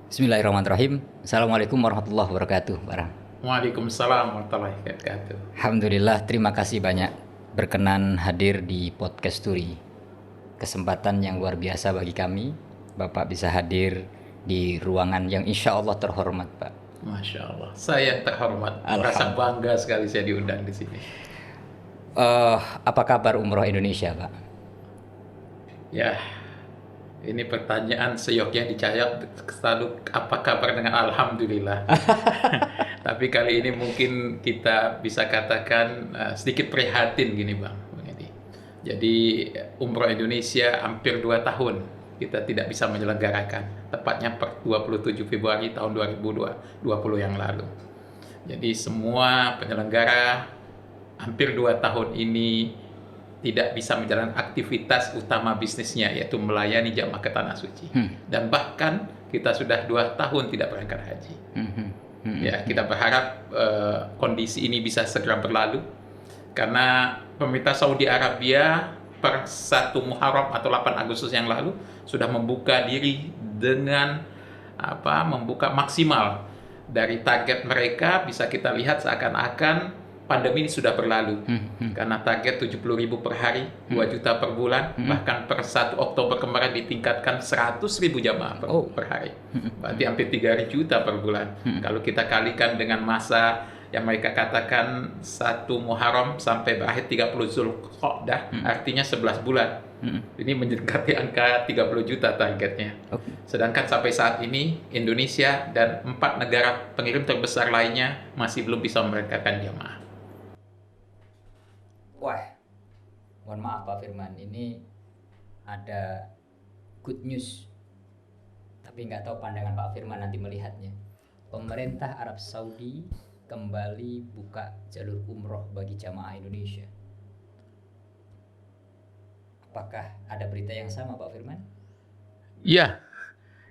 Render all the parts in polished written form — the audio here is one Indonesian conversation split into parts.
Bismillahirrahmanirrahim. Assalamualaikum warahmatullahi wabarakatuh, Barang. Waalaikumsalam warahmatullahi wabarakatuh. Alhamdulillah, terima kasih banyak berkenan hadir di podcast Turi. Kesempatan yang luar biasa bagi kami. Bapak bisa hadir di ruangan yang insya Allah terhormat, Pak. Masya Allah, saya terhormat, merasa bangga sekali saya diundang di sini. Apa kabar umroh Indonesia, Pak? Ya, ini pertanyaan seyoknya dicayat selalu apa kabar dengan Alhamdulillah. Tapi kali ini mungkin kita bisa katakan sedikit prihatin gini Bang. Jadi umroh Indonesia hampir 2 tahun kita tidak bisa menyelenggarakan, tepatnya per 27 Februari tahun 2020 yang lalu. Jadi semua penyelenggara hampir 2 tahun ini tidak bisa menjalankan aktivitas utama bisnisnya, yaitu melayani jamaah ke Tanah Suci. Dan bahkan kita sudah 2 tahun tidak berangkat haji. Ya, kita berharap kondisi ini bisa segera berlalu, karena pemerintah Saudi Arabia per 1 Muharram atau 8 Agustus yang lalu sudah membuka diri dengan membuka maksimal dari target mereka. Bisa kita lihat seakan-akan pandemi ini sudah berlalu, karena target 70.000 per hari, 2 juta per bulan, bahkan per 1 Oktober kemarin ditingkatkan 100.000 jamaah per hari, berarti hampir 3 juta per bulan. Kalau kita kalikan dengan masa yang mereka katakan 1 Muharram sampai berakhir 30 Zulqa'dah, artinya 11 bulan. Ini mendekati angka 30 juta targetnya. Sedangkan sampai saat ini Indonesia dan 4 negara pengirim terbesar lainnya masih belum bisa memberangkatkan jamaah. Wah, mohon maaf Pak Firman, ini ada good news, tapi nggak tahu pandangan Pak Firman nanti melihatnya. Pemerintah Arab Saudi kembali buka jalur umroh bagi jamaah Indonesia. Apakah ada berita yang sama Pak Firman? Ya,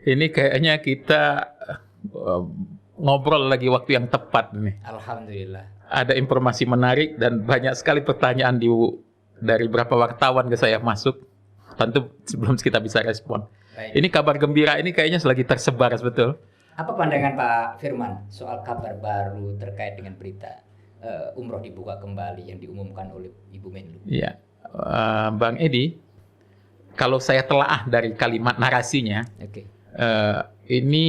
ini kayaknya kita ngobrol lagi waktu yang tepat nih. Alhamdulillah. Ada informasi menarik dan banyak sekali pertanyaan dari beberapa wartawan ke saya masuk. Tentu sebelum kita bisa respon. Baik. Ini kabar gembira ini kayaknya lagi tersebar, betul. Apa pandangan Pak Firman soal kabar baru terkait dengan berita umroh dibuka kembali yang diumumkan oleh Ibu Menlu? Iya, Bang Edi, kalau saya telaah dari kalimat narasinya, ini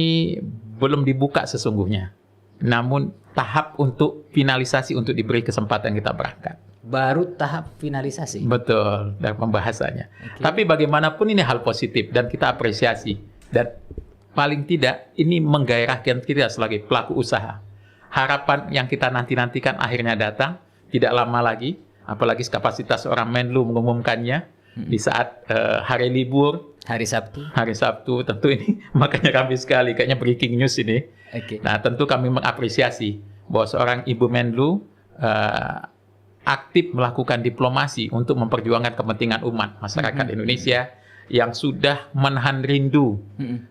belum dibuka sesungguhnya. Namun tahap untuk finalisasi untuk diberi kesempatan kita berangkat. Baru tahap finalisasi? Betul, dari pembahasannya. Tapi bagaimanapun ini hal positif dan kita apresiasi. Dan paling tidak ini menggairahkan kita sebagai pelaku usaha. Harapan yang kita nanti-nantikan akhirnya datang, tidak lama lagi, apalagi kapasitas orang Menlu mengumumkannya di saat hari libur, hari Sabtu, tentu ini makanya kami sekali, kayaknya breaking news ini. Nah, tentu kami mengapresiasi bahwa seorang Ibu Menlu aktif melakukan diplomasi untuk memperjuangkan kepentingan umat masyarakat Indonesia yang sudah menahan rindu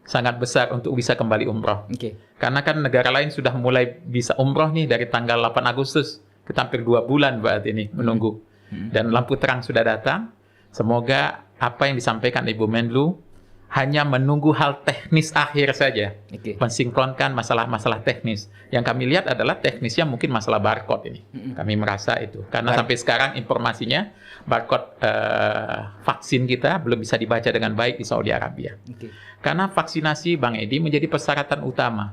sangat besar untuk bisa kembali umroh. Karena kan negara lain sudah mulai bisa umroh nih dari tanggal 8 Agustus, kita hampir 2 bulan berarti ini menunggu. Dan lampu terang sudah datang. Semoga apa yang disampaikan Ibu Menlu hanya menunggu hal teknis akhir saja, mensinkronkan masalah-masalah teknis. Yang kami lihat adalah teknisnya mungkin masalah barcode ini. Kami merasa itu, karena sampai sekarang informasinya barcode vaksin kita belum bisa dibaca dengan baik di Saudi Arabia. Karena vaksinasi, Bang Edi, menjadi persyaratan utama.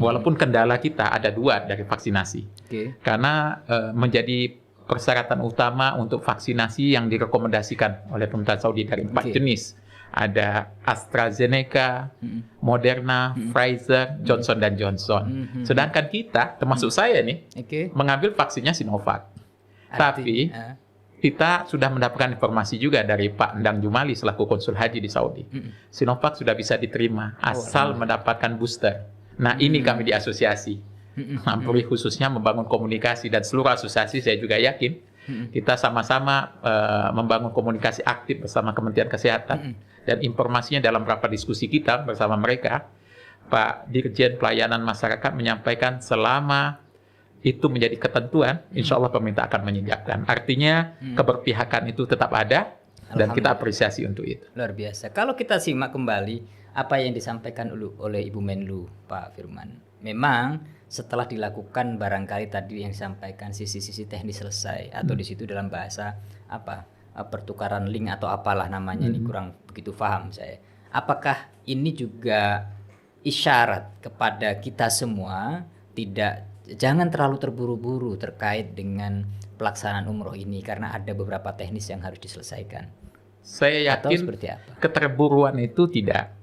Walaupun kendala kita ada 2 dari vaksinasi, karena menjadi persyaratan utama untuk vaksinasi yang direkomendasikan oleh pemerintah Saudi dari 4 jenis. Ada AstraZeneca, Moderna, Pfizer, Johnson & Johnson. Sedangkan kita, termasuk saya nih, mengambil vaksinnya Sinovac. Tapi kita sudah mendapatkan informasi juga dari Pak Endang Jumali selaku konsul haji di Saudi. Sinovac sudah bisa diterima asal mendapatkan booster. Nah, ini kami di asosiasi. Ampuri khususnya membangun komunikasi, dan seluruh asosiasi saya juga yakin kita sama-sama membangun komunikasi aktif bersama Kementerian Kesehatan. Dan informasinya dalam rapat diskusi kita bersama mereka, Pak Dirjen Pelayanan Masyarakat menyampaikan selama itu menjadi ketentuan, insya Allah pemerintah akan menyediakan. Artinya keberpihakan itu tetap ada, dan kita apresiasi untuk itu. Luar biasa. Kalau kita simak kembali apa yang disampaikan oleh Ibu Menlu Pak Firman. Memang setelah dilakukan barangkali tadi yang disampaikan sisi-sisi teknis selesai atau di situ dalam bahasa pertukaran link atau apalah namanya ini kurang begitu paham saya. Apakah ini juga isyarat kepada kita semua jangan terlalu terburu-buru terkait dengan pelaksanaan umroh ini karena ada beberapa teknis yang harus diselesaikan. Saya yakin keterburuan itu tidak.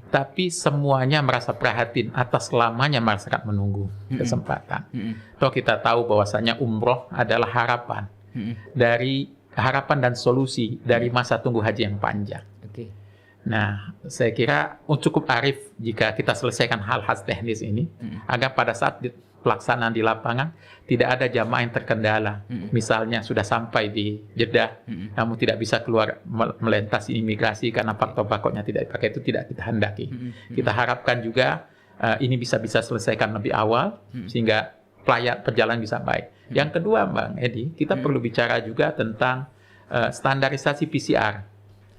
Tapi semuanya merasa prihatin atas lamanya masyarakat menunggu kesempatan. Toh kita tahu bahwasanya umroh adalah harapan dari harapan dan solusi dari masa tunggu haji yang panjang. Nah, saya kira cukup arif jika kita selesaikan hal-hal teknis ini agar pada saat pelaksanaan di lapangan tidak ada jamaah yang terkendala. Misalnya sudah sampai di Jeddah, namun tidak bisa keluar melintasi imigrasi karena faktor-faktornya tidak dipakai, itu tidak kita hendaki. Kita harapkan juga ini bisa selesaikan lebih awal sehingga perjalanan bisa baik. Yang kedua, Bang Edi, kita perlu bicara juga tentang standarisasi PCR.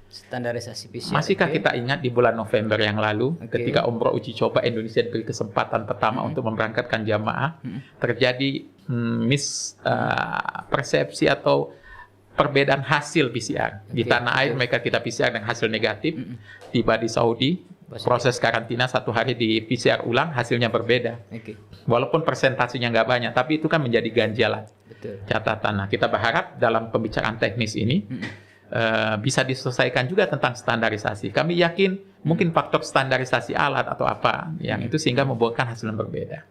Standarisasi PCR. Masihkah kita ingat di bulan November yang lalu ketika umroh uji coba Indonesia diberi kesempatan pertama untuk memberangkatkan jamaah, terjadi persepsi atau perbedaan hasil PCR. Di tanah air mereka kita PCR dengan hasil negatif, tiba di Saudi proses karantina 1 hari di PCR ulang hasilnya berbeda. Walaupun persentasenya nggak banyak, tapi itu kan menjadi ganjalan. Catatan. Nah, kita berharap dalam pembicaraan teknis ini bisa diselesaikan juga tentang standarisasi. Kami yakin mungkin faktor standarisasi alat atau apa yang itu sehingga membuahkan hasil yang berbeda.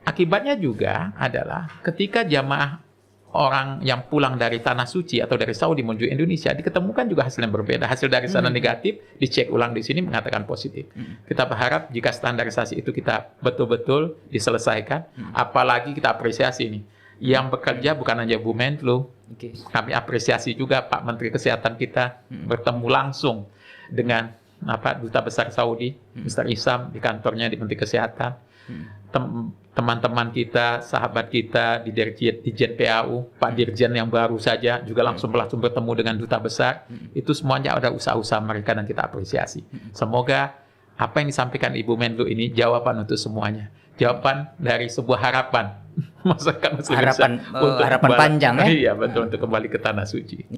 Akibatnya juga adalah ketika jamaah orang yang pulang dari Tanah Suci atau dari Saudi menuju Indonesia diketemukan juga hasil yang berbeda. Hasil dari sana negatif, dicek ulang di sini mengatakan positif. Kita berharap jika standarisasi itu kita betul-betul diselesaikan, apalagi kita apresiasi ini. Yang bekerja bukan hanya Bu Menlu, kami apresiasi juga Pak Menteri Kesehatan kita bertemu langsung dengan Duta Besar Saudi, Mr. Isam di kantornya di Menteri Kesehatan, teman-teman kita, sahabat kita di Dirjen PAU, Pak Dirjen yang baru saja juga langsung bertemu dengan Duta Besar. Itu semuanya ada usaha-usaha mereka dan kita apresiasi. Semoga apa yang disampaikan Ibu Menlu ini jawaban untuk semuanya. Jawaban dari sebuah harapan masyarakat Muslim harapan panjang ya. Iya betul, untuk kembali ke Tanah Suci.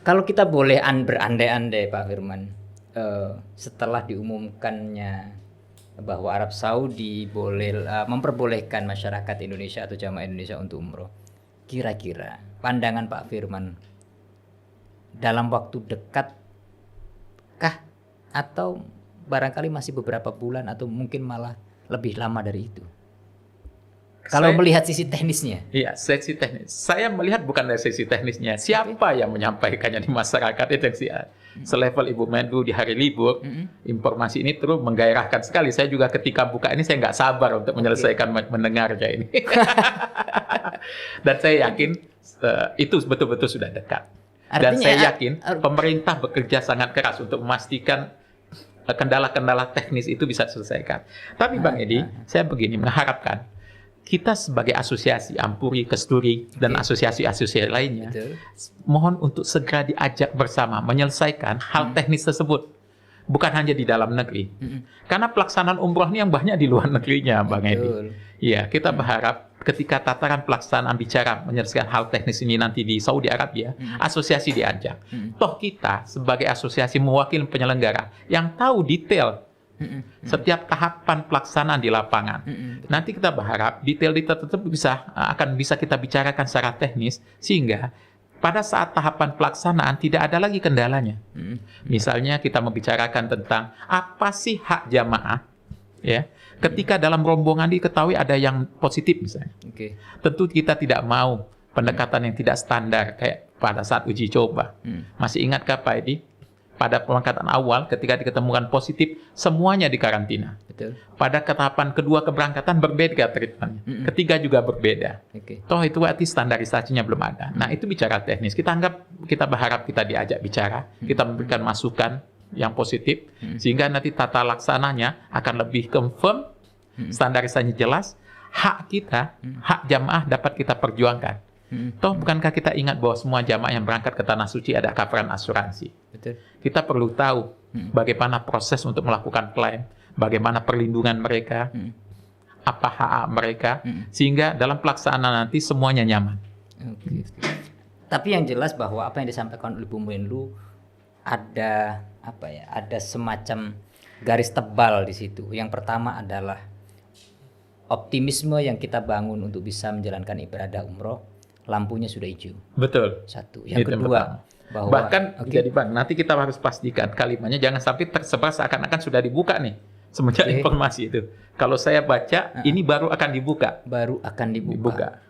Kalau kita boleh berandai-andai Pak Firman, setelah diumumkannya bahwa Arab Saudi memperbolehkan masyarakat Indonesia atau jamaah Indonesia untuk umroh, kira-kira pandangan Pak Firman dalam waktu dekat kah atau barangkali masih beberapa bulan atau mungkin malah lebih lama dari itu? Kalau melihat sisi teknisnya. Iya, sisi teknis. Saya melihat bukan dari sisi teknisnya. Siapa yang menyampaikannya di masyarakat itu yang selevel Ibu Menlu di hari libur. Informasi ini terus menggairahkan sekali. Saya juga ketika buka ini saya nggak sabar untuk menyelesaikan mendengarnya ini. Dan saya yakin itu betul-betul sudah dekat. Dan saya yakin pemerintah bekerja sangat keras untuk memastikan kendala-kendala teknis itu bisa diselesaikan. Tapi Bang Edi, saya begini mengharapkan kita sebagai asosiasi Ampuri, Kesturi, dan asosiasi-asosiasi lainnya, mohon untuk segera diajak bersama menyelesaikan hal teknis tersebut. Bukan hanya di dalam negeri. Karena pelaksanaan umroh ini yang banyak di luar negerinya, Bang Edi. Iya, kita berharap ketika tataran pelaksanaan bicara menyelesaikan hal teknis ini nanti di Saudi Arabia, asosiasi diajak. Toh kita sebagai asosiasi mewakili penyelenggara yang tahu detail setiap tahapan pelaksanaan di lapangan. Nanti kita berharap detail-detail tersebut akan bisa kita bicarakan secara teknis sehingga pada saat tahapan pelaksanaan tidak ada lagi kendalanya. Misalnya kita membicarakan tentang apa sih hak jamaah, ya. Ketika dalam rombongan diketahui ada yang positif misalnya, tentu kita tidak mau pendekatan yang tidak standar kayak pada saat uji coba. Masih ingatkah Pak Edi? Pada pengangkatan awal ketika diketemukan positif semuanya dikarantina. Pada tahapan kedua keberangkatan berbeda treatmentnya. Ketiga juga berbeda. Toh itu berarti standarisasinya belum ada. Nah itu bicara teknis. Kita berharap kita diajak bicara, kita memberikan masukan yang positif sehingga nanti tata laksananya akan lebih confirm, standarisasinya jelas, hak kita, hak jamaah dapat kita perjuangkan. Toh bukankah kita ingat bahwa semua jamaah yang berangkat ke Tanah Suci ada coveran asuransi? Betul. Kita perlu tahu bagaimana proses untuk melakukan klaim, bagaimana perlindungan mereka, apa hak mereka, sehingga dalam pelaksanaan nanti semuanya nyaman. Okay. Tapi yang jelas bahwa apa yang disampaikan oleh Bu Menlu ada ada semacam garis tebal di situ. Yang pertama adalah optimisme yang kita bangun untuk bisa menjalankan ibadah umroh, lampunya sudah hijau. Betul. Satu. Yang kedua, bahwa bahkan jadi Bang, nanti kita harus pastikan kalimatnya jangan sampai tersebar seakan-akan sudah dibuka nih semenjak informasi itu. Kalau saya baca ini baru akan dibuka. Baru akan dibuka.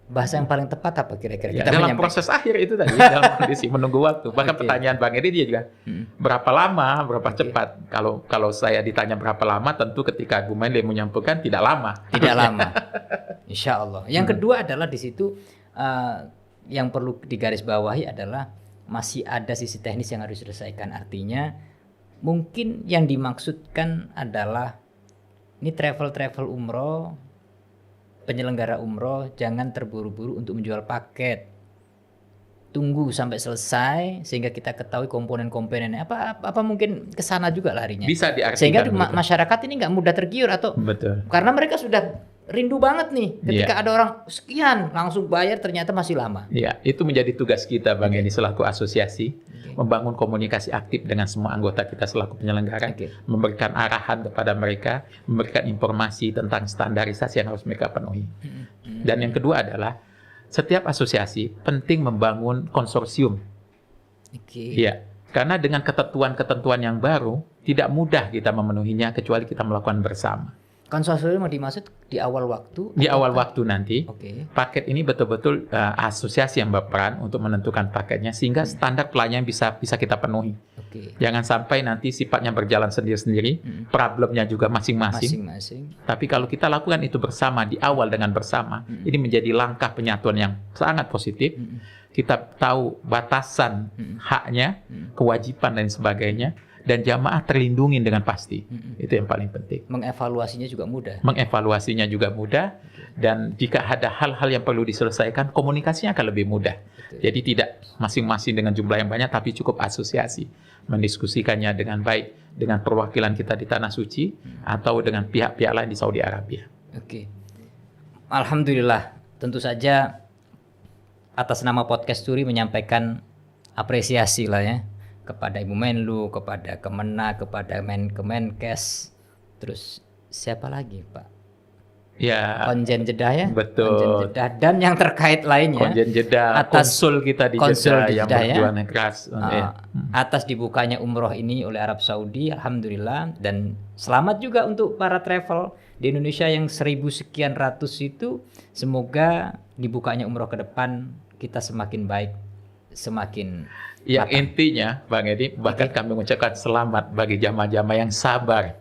Bahasa yang paling tepat apa kira-kira? Ya, dalam proses akhir itu tadi, dalam kondisi menunggu waktu. Bahkan pertanyaan Bang Edi dia juga, berapa lama, berapa cepat? Kalau saya ditanya berapa lama, tentu ketika Bu Menlu menyampaikan tidak lama. Tidak lama, insya Allah. Yang kedua adalah di situ yang perlu digarisbawahi adalah masih ada sisi teknis yang harus diselesaikan. Artinya mungkin yang dimaksudkan adalah ini travel umroh, penyelenggara umroh jangan terburu-buru untuk menjual paket. Tunggu sampai selesai sehingga kita ketahui komponen-komponennya. Apa mungkin ke sana juga larinya. Bisa diartikan. Sehingga masyarakat ini nggak mudah tergiur atau karena mereka sudah rindu banget nih ketika ada orang sekian langsung bayar ternyata masih lama. Iya, itu menjadi tugas kita Bang Edi selaku asosiasi, membangun komunikasi aktif dengan semua anggota kita selaku penyelenggara, memberikan arahan kepada mereka, memberikan informasi tentang standarisasi yang harus mereka penuhi. Dan yang kedua adalah setiap asosiasi penting membangun konsorsium. Iya, karena dengan ketentuan-ketentuan yang baru tidak mudah kita memenuhinya kecuali kita melakukan bersama. Konsorsium dimaksud di awal waktu? Di awal waktu nanti, paket ini betul-betul asosiasi yang berperan untuk menentukan paketnya sehingga standar pelayanan bisa kita penuhi. Jangan sampai nanti sifatnya berjalan sendiri-sendiri, problemnya juga masing-masing. Tapi kalau kita lakukan itu bersama di awal dengan bersama, ini menjadi langkah penyatuan yang sangat positif. Kita tahu batasan haknya, kewajiban dan sebagainya. Dan jamaah terlindungi dengan pasti. Itu yang paling penting. Mengevaluasinya juga mudah. Dan jika ada hal-hal yang perlu diselesaikan, komunikasinya akan lebih mudah. Jadi tidak masing-masing dengan jumlah yang banyak, tapi cukup asosiasi. Mendiskusikannya dengan baik dengan perwakilan kita di Tanah Suci atau dengan pihak-pihak lain di Saudi Arabia. Alhamdulillah, tentu saja atas nama Podcast Turi menyampaikan apresiasi lah ya. Kepada Ibu Menlu, kepada Kemenak, kepada Kemenkes, terus siapa lagi Pak? Ya. Konjen Jeddah ya. Betul. Konjen Jeddah dan yang terkait lainnya. Konjen Jeddah, atas konsul kita di Jeddah yang berjuang keras. Atas dibukanya umroh ini oleh Arab Saudi, alhamdulillah, dan selamat juga untuk para travel di Indonesia yang 1000 sekian ratus itu. Semoga dibukanya umroh ke depan kita semakin baik, semakin yang intinya Bang Edi, bahkan kami mengucapkan selamat bagi jamaah-jamaah yang sabar.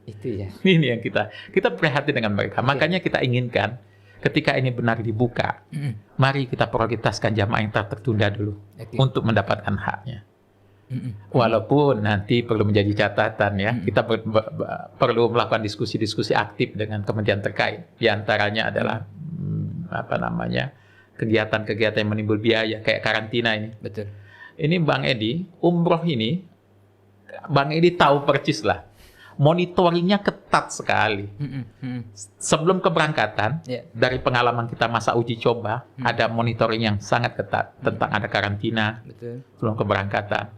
Itu ya. Ini yang kita prihatin dengan mereka. Makanya kita inginkan ketika ini benar dibuka, mari kita prioritaskan jamaah yang tertunda dulu untuk mendapatkan haknya. Walaupun nanti perlu menjadi catatan ya, kita perlu melakukan diskusi-diskusi aktif dengan kementerian terkait. Di antaranya adalah kegiatan-kegiatan yang menimbul biaya kayak karantina ini. Betul. Ini Bang Edi, umroh ini, Bang Edi tahu percis lah, monitoringnya ketat sekali. Sebelum keberangkatan, dari pengalaman kita masa uji coba, ada monitoring yang sangat ketat tentang ada karantina. Sebelum keberangkatan,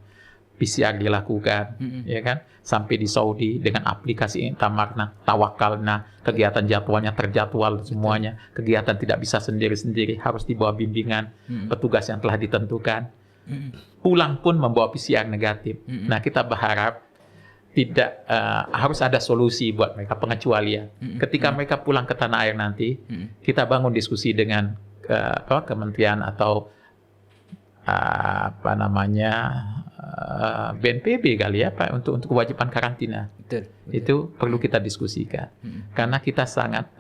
PCR dilakukan, ya kan? Sampai di Saudi dengan aplikasi Tamarna, Tawakalna, kegiatan jadwalnya terjadwal semuanya. Kegiatan tidak bisa sendiri-sendiri, harus di bawah bimbingan petugas yang telah ditentukan. Pulang pun membawa PCR negatif. Nah, kita berharap tidak harus ada solusi buat mereka, pengecualian. Ketika mereka pulang ke tanah air nanti, kita bangun diskusi dengan kementerian atau BNPB kali ya Pak untuk kewajiban karantina. Betul. Itu perlu kita diskusikan. Karena kita sangat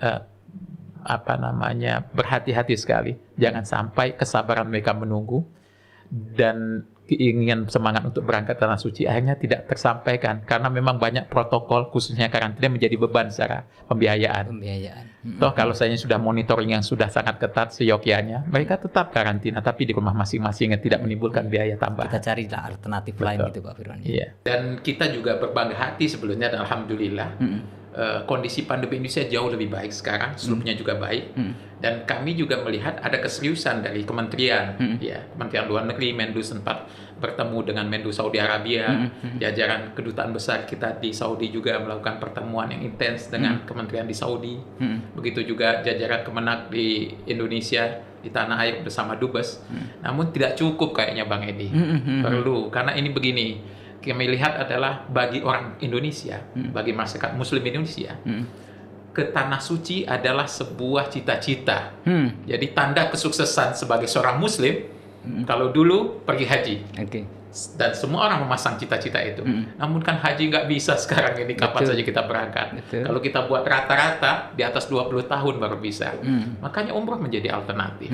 berhati-hati sekali. Jangan sampai kesabaran mereka menunggu dan keinginan semangat untuk berangkat ke tanah suci akhirnya tidak tersampaikan karena memang banyak protokol khususnya karantina menjadi beban secara pembiayaan. Toh kalau saya sudah monitoring yang sudah sangat ketat seyogyanya, mereka tetap karantina tapi di rumah masing-masing yang tidak menimbulkan biaya tambahan. Kita cari alternatif lain gitu Pak Firman. Iya. Dan kita juga berbangga hati sebelumnya dan alhamdulillah kondisi pandemi Indonesia jauh lebih baik sekarang, sebelumnya juga baik. Dan kami juga melihat ada keseriusan dari kementerian, ya, Kementerian Luar Negeri, Menlu sempat bertemu dengan Menlu Saudi Arabia, jajaran kedutaan besar kita di Saudi juga melakukan pertemuan yang intens dengan kementerian di Saudi. Begitu juga jajaran Kemenak di Indonesia di tanah air bersama Dubes. Namun tidak cukup kayaknya Bang Edi. Perlu, karena ini begini. Kami lihat adalah bagi orang Indonesia, bagi masyarakat Muslim Indonesia, ke tanah suci adalah sebuah cita-cita. Jadi tanda kesuksesan sebagai seorang Muslim, kalau dulu pergi haji. Dan semua orang memasang cita-cita itu. Namun kan haji nggak bisa sekarang ini, kapan saja kita berangkat. Kalau kita buat rata-rata, di atas 20 tahun baru bisa. Makanya umroh menjadi alternatif.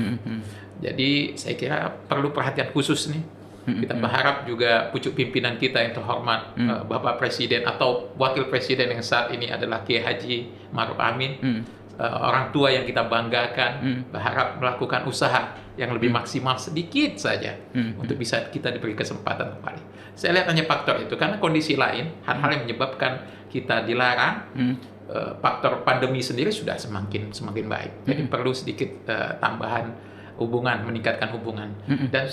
Jadi saya kira perlu perhatian khusus nih. Kita berharap juga pucuk pimpinan kita yang terhormat, Bapak Presiden atau Wakil Presiden yang saat ini adalah Kiai Haji Ma'ruf Amin, orang tua yang kita banggakan, berharap melakukan usaha yang lebih maksimal sedikit saja untuk bisa kita diberi kesempatan kembali. Saya lihat hanya faktor itu, karena kondisi lain, hal-hal yang menyebabkan kita dilarang, faktor pandemi sendiri sudah semakin baik. Jadi perlu sedikit tambahan hubungan, meningkatkan hubungan. Dan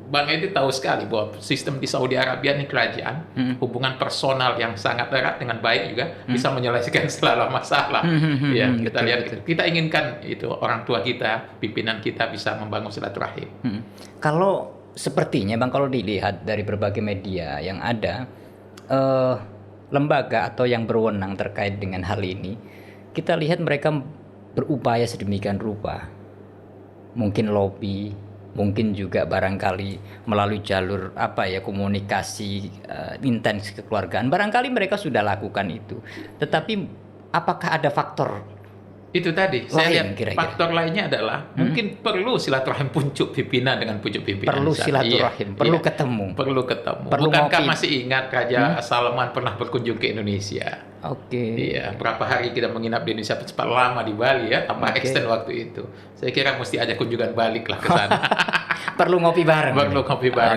Bang Edi tahu sekali bahwa sistem di Saudi Arabia ini kerajaan, hubungan personal yang sangat erat dengan baik juga bisa menyelesaikan segala masalah. Ya, kita lihat, kita inginkan itu orang tua kita, pimpinan kita bisa membangun silaturahim. Kalau sepertinya Bang, kalau dilihat dari berbagai media yang ada, lembaga atau yang berwenang terkait dengan hal ini, kita lihat mereka berupaya sedemikian rupa, mungkin lobby, mungkin juga barangkali melalui jalur komunikasi intens kekeluargaan, barangkali mereka sudah lakukan itu. Tetapi apakah ada faktor itu tadi? Saya lihat faktor lainnya adalah mungkin perlu silaturahim pucuk pimpinan dengan pucuk pimpinan. Perlu silaturahim, perlu ketemu. Bukankah masih ingat Raja Salman pernah berkunjung ke Indonesia? Iya, berapa hari kita menginap di Indonesia, cepat lama di Bali ya, tambah extend waktu itu. Saya kira mesti ada kunjungan balik lah ke sana. Perlu ngopi bareng.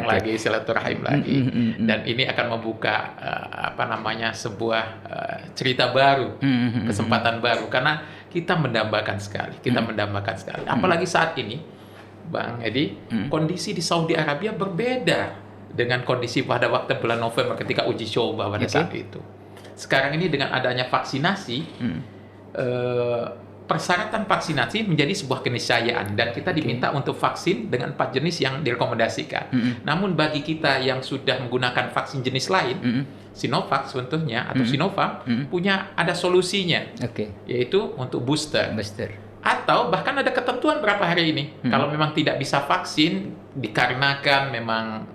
Lagi, silaturahim lagi. Dan ini akan membuka sebuah cerita baru, kesempatan baru, karena kita mendambakan sekali. Apalagi saat ini, Bang Edi, kondisi di Saudi Arabia berbeda dengan kondisi pada waktu bulan November ketika uji coba pada saat itu. Sekarang ini dengan adanya vaksinasi, persyaratan vaksinasi menjadi sebuah keniscayaan dan kita diminta untuk vaksin dengan 4 jenis yang direkomendasikan. Namun bagi kita yang sudah menggunakan vaksin jenis lain, Sinovac contohnya atau Sinovac ada solusinya, yaitu untuk booster. Atau bahkan ada ketentuan berapa hari ini. Kalau memang tidak bisa vaksin dikarenakan memang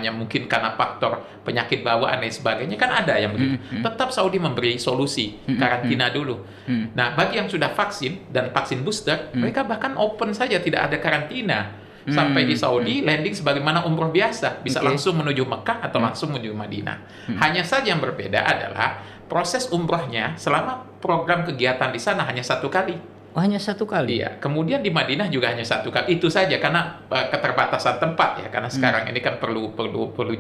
mungkin karena faktor penyakit bawaan dan sebagainya, kan ada yang begitu. Tetap Saudi memberi solusi karantina dulu. Nah, bagi yang sudah vaksin dan vaksin booster, mereka bahkan open saja, tidak ada karantina. Sampai di Saudi landing sebagaimana umroh biasa, bisa langsung menuju Mekah atau langsung menuju Madinah. Hanya saja yang berbeda adalah proses umrohnya selama program kegiatan di sana hanya 1 kali. Hanya 1 kali? Iya, kemudian di Madinah juga hanya 1 kali. Itu saja karena keterbatasan tempat ya, karena sekarang ini kan perlu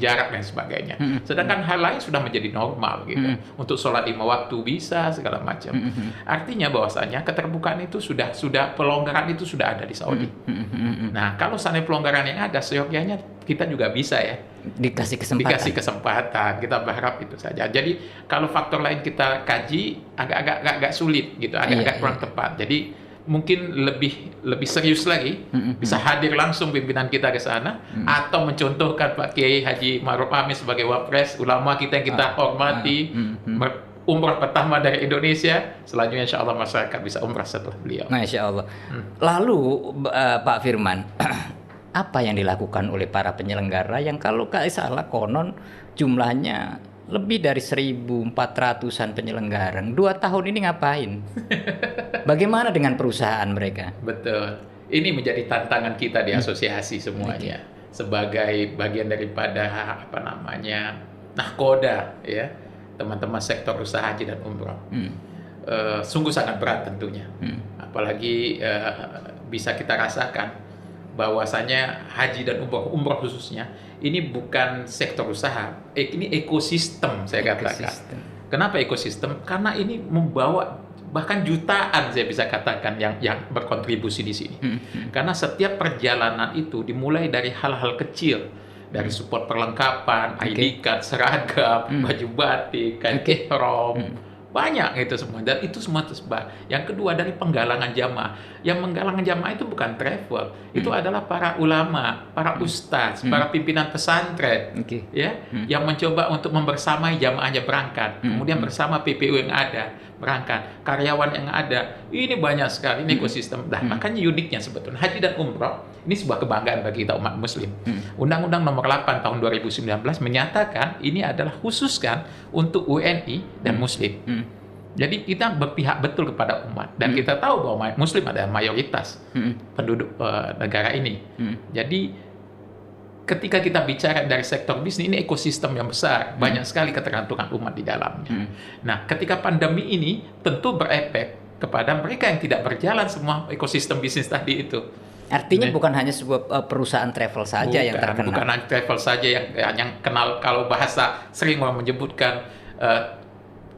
jarak dan sebagainya. Sedangkan hal lain sudah menjadi normal gitu. Untuk sholat 5 waktu bisa segala macam. Artinya bahwasanya keterbukaan itu sudah pelonggaran itu sudah ada di Saudi. Nah, kalau seandainya pelonggaran yang ada, seyogyanya kita juga bisa ya dikasih kesempatan. Kita berharap itu saja. Jadi kalau faktor lain kita kaji agak sulit gitu, agak kurang tepat. Jadi mungkin lebih serius lagi, bisa hadir langsung pimpinan kita ke sana, atau mencontohkan Pak Kiai Haji Ma'ruf Amin sebagai wapres, ulama kita yang kita hormati, umrah pertama dari Indonesia, selanjutnya insya Allah masyarakat bisa umrah setelah beliau. Masya Allah. Lalu Pak Firman, apa yang dilakukan oleh para penyelenggara yang kalau nggak salah konon jumlahnya lebih dari 1.400-an penyelenggara. 2 tahun ini ngapain? Bagaimana dengan perusahaan mereka? Betul. Ini menjadi tantangan kita di asosiasi semuanya. sebagai bagian daripada apa namanya nahkoda ya teman-teman sektor usaha haji dan umroh. Sungguh sangat berat tentunya. Apalagi bisa kita rasakan bahwasanya haji dan umroh khususnya ini bukan sektor usaha, ini ekosistem saya katakan. Kenapa ekosistem? Karena ini membawa bahkan jutaan saya bisa katakan yang berkontribusi di sini. Karena setiap perjalanan itu dimulai dari hal-hal kecil, dari support perlengkapan, ID card, seragam, baju batik, kain ihram, banyak itu semua, dan itu semua tersebar. Yang kedua dari penggalangan jamaah. Yang menggalangan jamaah itu bukan travel, itu adalah para ulama, para ustadz, para pimpinan pesantren, ya, yang mencoba untuk membersamai jamaahnya berangkat, kemudian bersama PPU yang ada berangkat, karyawan yang ada. Ini banyak sekali, ini ekosistem. Nah, makanya uniknya sebetulnya haji dan umroh ini sebuah kebanggaan bagi kita umat muslim. Undang-Undang nomor 8 tahun 2019 menyatakan ini adalah khususkan untuk WNI dan muslim. Jadi kita berpihak betul kepada umat, dan kita tahu bahwa muslim adalah mayoritas penduduk negara ini. Jadi ketika kita bicara dari sektor bisnis, ini ekosistem yang besar, banyak sekali ketergantungan umat di dalamnya. Nah, ketika pandemi ini tentu berefek kepada mereka yang tidak berjalan semua ekosistem bisnis tadi itu. Artinya bukan hanya sebuah perusahaan travel saja yang terkena. Bukan hanya travel saja yang kenal, kalau bahasa sering orang menyebutkan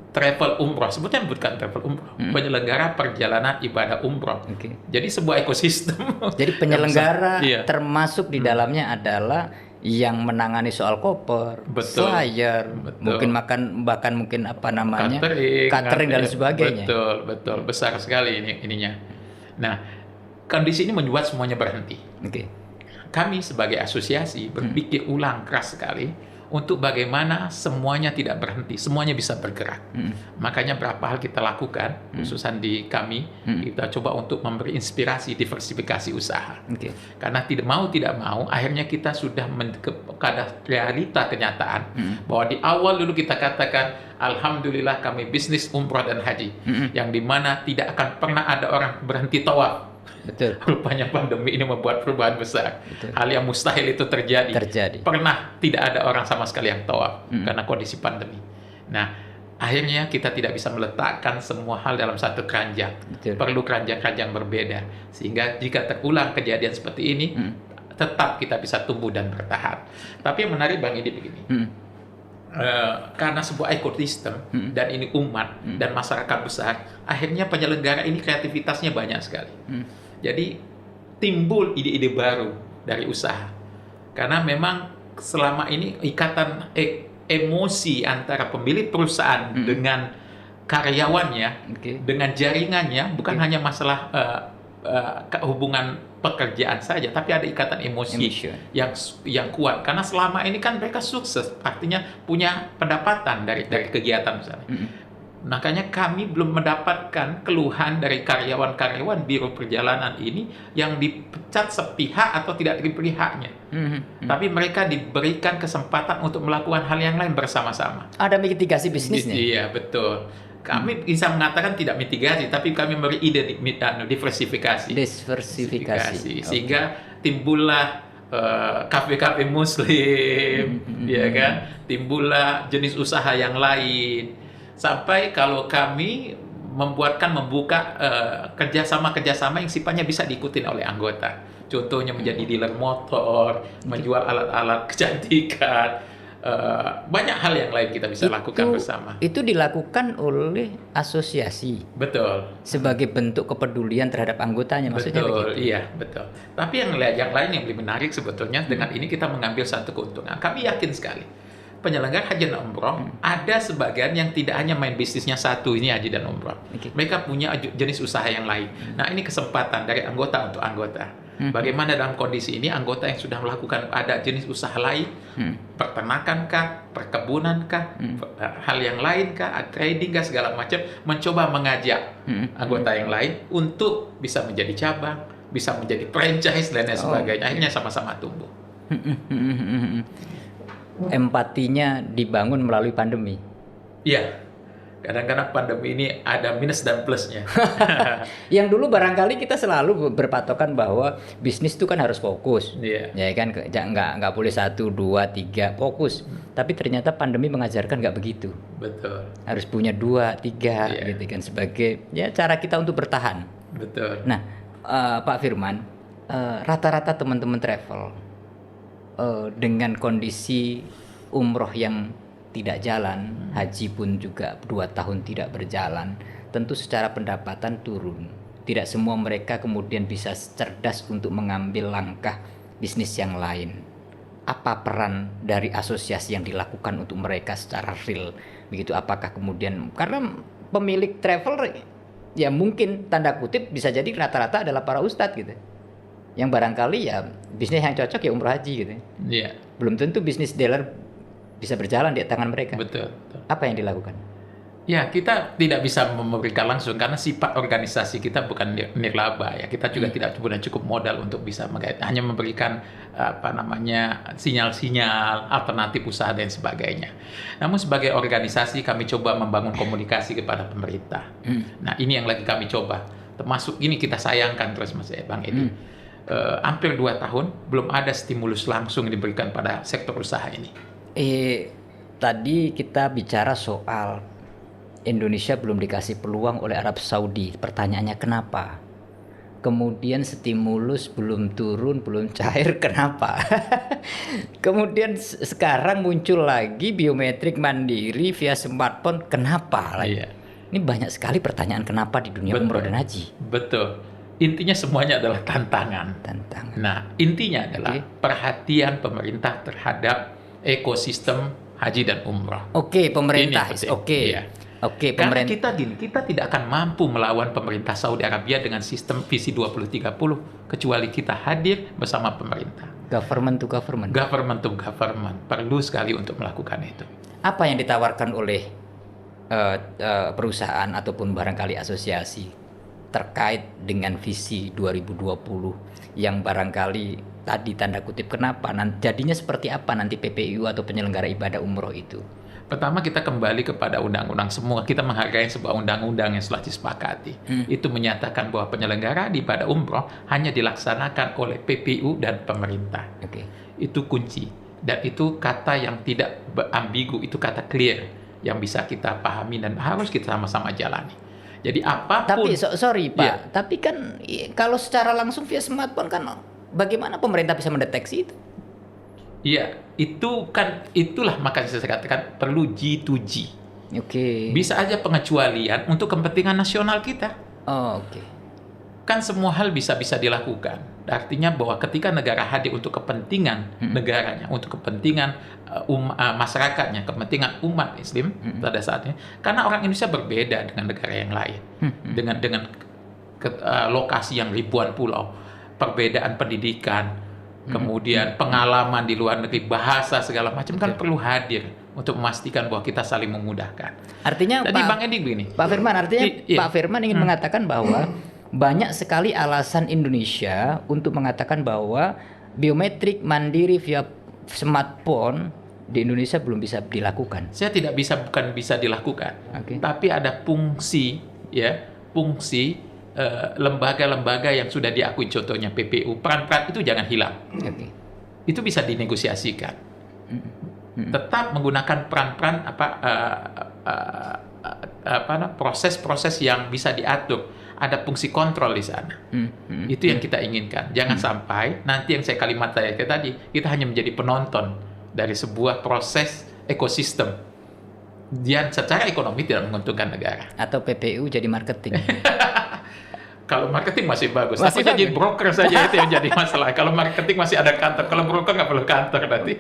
travel umroh, sebutnya bukan travel umroh, penyelenggara perjalanan ibadah umroh. Jadi sebuah ekosistem. Jadi penyelenggara termasuk di dalamnya adalah yang menangani soal koper, flyer, mungkin bahkan mungkin apa namanya catering dan sebagainya. Betul, besar sekali ininya. Nah, kondisi ini membuat semuanya berhenti. Kami sebagai asosiasi berpikir ulang keras sekali untuk bagaimana semuanya tidak berhenti, semuanya bisa bergerak. Makanya berapa hal kita lakukan, khususan di kami, kita coba untuk memberi inspirasi diversifikasi usaha. Karena tidak mau, akhirnya kita sudah pada realita kenyataan bahwa di awal dulu kita katakan, alhamdulillah kami bisnis umroh dan haji, yang dimana tidak akan pernah ada orang berhenti tawaf. Rupanya pandemi ini membuat perubahan besar. Hal yang mustahil itu terjadi. Pernah tidak ada orang sama sekali yang tawaf karena kondisi pandemi. Nah, akhirnya kita tidak bisa meletakkan semua hal dalam satu keranjang. Perlu keranjang-keranjang berbeda. Sehingga jika terulang kejadian seperti ini, tetap kita bisa tumbuh dan bertahan. Tapi yang menarik Bang Idi begini. Karena sebuah ekosistem dan ini umat dan masyarakat besar, akhirnya penyelenggara ini kreativitasnya banyak sekali. Jadi timbul ide-ide baru dari usaha. Karena memang selama ini ikatan emosi antara pemilik perusahaan dengan karyawannya, dengan jaringannya, bukan hanya masalah hubungan pekerjaan saja, tapi ada ikatan emosi yang kuat. Karena selama ini kan mereka sukses, artinya punya pendapatan dari kegiatan misalnya. Makanya kami belum mendapatkan keluhan dari karyawan-karyawan biro perjalanan ini yang dipecat sepihak atau tidak diberi haknya. Tapi mereka diberikan kesempatan untuk melakukan hal yang lain bersama-sama. Ada mitigasi bisnisnya. Iya, betul. Kami bisa mengatakan tidak mitigasi, tapi kami beri ide diversifikasi. Sehingga timbullah kafe-kafe muslim, ya kan? Timbullah jenis usaha yang lain. Sampai kalau kami membuka kerjasama yang sifatnya bisa diikuti oleh anggota. Contohnya menjadi dealer motor, menjual alat-alat kecantikan, banyak hal yang lain kita bisa lakukan bersama. Itu dilakukan oleh asosiasi. Betul. Sebagai bentuk kepedulian terhadap anggotanya, maksudnya begitu. Iya, betul. Tapi yang lain yang lebih menarik sebetulnya dengan ini kita mengambil satu keuntungan. Kami yakin sekali penyelenggara haji dan umroh ada sebagian yang tidak hanya main bisnisnya satu ini haji dan umroh. Mereka punya jenis usaha yang lain. Nah, ini kesempatan dari anggota untuk anggota. Bagaimana dalam kondisi ini anggota yang sudah melakukan ada jenis usaha lain, peternakan kah, perkebunan kah, hal yang lain kah, trading kah, segala macam, mencoba mengajak anggota yang lain untuk bisa menjadi cabang, bisa menjadi franchise dan lain sebagainya. Akhirnya sama-sama tumbuh. Empatinya dibangun melalui pandemi. Iya, Kadang-kadang pandemi ini ada minus dan plusnya. Yang dulu barangkali kita selalu berpatokan bahwa bisnis itu kan harus fokus, Iya. ya kan, nggak boleh 1, 2, 3 fokus. Tapi ternyata pandemi mengajarkan nggak begitu. Betul. Harus punya 2, 3, Iya. gitu kan, sebagai ya cara kita untuk bertahan. Betul. Nah, Pak Firman, rata-rata teman-teman travel dengan kondisi umroh yang tidak jalan, haji pun juga 2 tahun tidak berjalan, tentu secara pendapatan turun. Tidak semua mereka kemudian bisa cerdas untuk mengambil langkah bisnis yang lain. Apa peran dari asosiasi yang dilakukan untuk mereka secara real? Begitu, apakah kemudian, karena pemilik travel ya mungkin tanda kutip bisa jadi rata-rata adalah para ustadz gitu, yang barangkali ya bisnis yang cocok ya umroh haji gitu. Iya. Belum tentu bisnis dealer bisa berjalan di tangan mereka. Betul. Apa yang dilakukan? Ya, kita tidak bisa memberikan langsung karena sifat organisasi kita bukan nirlaba ya. Kita juga tidak punya cukup modal untuk bisa hanya memberikan sinyal-sinyal alternatif usaha dan sebagainya. Namun sebagai organisasi kami coba membangun komunikasi kepada pemerintah. Nah, ini yang lagi kami coba. Termasuk ini kita sayangkan terus Mas Bang Edi. Hampir 2 tahun belum ada stimulus langsung yang diberikan pada sektor usaha ini. Tadi kita bicara soal Indonesia belum dikasih peluang oleh Arab Saudi. Pertanyaannya kenapa? Kemudian stimulus belum turun, belum cair, kenapa? Kemudian sekarang muncul lagi biometrik mandiri via smartphone, kenapa? Iya. Ini banyak sekali pertanyaan kenapa di dunia umroh dan haji. Betul. Intinya semuanya adalah tantangan. Nah, intinya adalah perhatian pemerintah terhadap ekosistem haji dan umrah. Oke, pemerintah. Iya. Oke, karena pemerintah. kita tidak akan mampu melawan pemerintah Saudi Arabia dengan sistem visi 2030 kecuali kita hadir bersama pemerintah. Government to government. Government to government. Perlu sekali untuk melakukan itu. Apa yang ditawarkan oleh perusahaan ataupun barangkali asosiasi terkait dengan visi 2020 yang barangkali tadi tanda kutip kenapa jadinya seperti apa nanti PPIU atau penyelenggara ibadah umroh itu? Pertama, kita kembali kepada undang-undang semua. Kita menghargai sebuah undang-undang yang telah disepakati. Itu menyatakan bahwa penyelenggara ibadah umroh hanya dilaksanakan oleh PPIU dan pemerintah. Itu kunci. Dan itu kata yang tidak ambigu, itu kata clear yang bisa kita pahami dan harus kita sama-sama jalani. Jadi apapun. Tapi sorry Pak, tapi kan kalau secara langsung via smartphone kan bagaimana pemerintah bisa mendeteksi itu? Iya, itulah makanya saya katakan perlu G2G. Bisa aja pengecualian untuk kepentingan nasional kita. Kan semua hal bisa dilakukan. Artinya bahwa ketika negara hadir untuk kepentingan negaranya, untuk kepentingan masyarakatnya, kepentingan umat Muslim pada saatnya, karena orang Indonesia berbeda dengan negara yang lain, dengan lokasi yang ribuan pulau, perbedaan pendidikan, kemudian pengalaman di luar negeri, bahasa segala macam kan perlu hadir untuk memastikan bahwa kita saling memudahkan. Artinya tadi Bang Edi begini, Pak Firman, Pak Firman ingin mengatakan bahwa banyak sekali alasan Indonesia untuk mengatakan bahwa biometrik mandiri via smartphone di Indonesia belum bisa dilakukan. Saya tidak bukan bisa dilakukan, tapi ada fungsi lembaga-lembaga yang sudah diakui, contohnya PPU, peran-peran itu jangan hilang. Itu bisa dinegosiasikan. Tetap menggunakan peran-peran proses-proses yang bisa diatur. Ada fungsi kontrol di sana. Itu yang kita inginkan. Jangan sampai nanti yang saya kalimat saya tadi, kita hanya menjadi penonton dari sebuah proses ekosistem yang secara ekonomi tidak menguntungkan negara. Atau PPU jadi marketing. Kalau marketing masih bagus, tapi jadi broker saja itu yang jadi masalah. Kalau marketing masih ada kantor, kalau broker nggak perlu kantor nanti.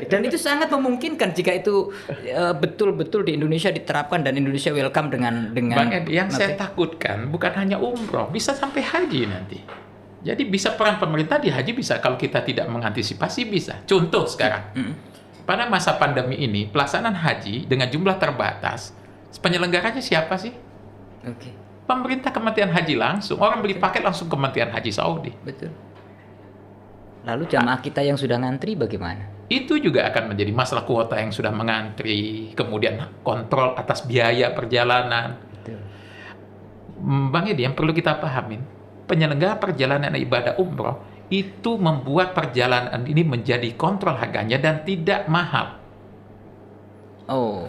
Dan itu sangat memungkinkan jika itu betul-betul di Indonesia diterapkan dan Indonesia welcome dengan. Bang Edi, yang saya takutkan bukan hanya umroh, bisa sampai haji nanti. Jadi bisa peran pemerintah di haji bisa, kalau kita tidak mengantisipasi bisa. Contoh sekarang, pada masa pandemi ini pelaksanaan haji dengan jumlah terbatas, penyelenggaranya siapa sih? Pemerintah, Kementerian Haji langsung. Orang beli paket langsung Kementerian Haji Saudi. Betul. Lalu jamaah kita yang sudah ngantri bagaimana? itu juga akan menjadi masalah kuota yang sudah mengantri, kemudian kontrol atas biaya perjalanan. Betul. Bang Edi, yang perlu kita pahamin, penyelenggara perjalanan ibadah umroh itu membuat perjalanan ini menjadi kontrol harganya dan tidak mahal. Oh.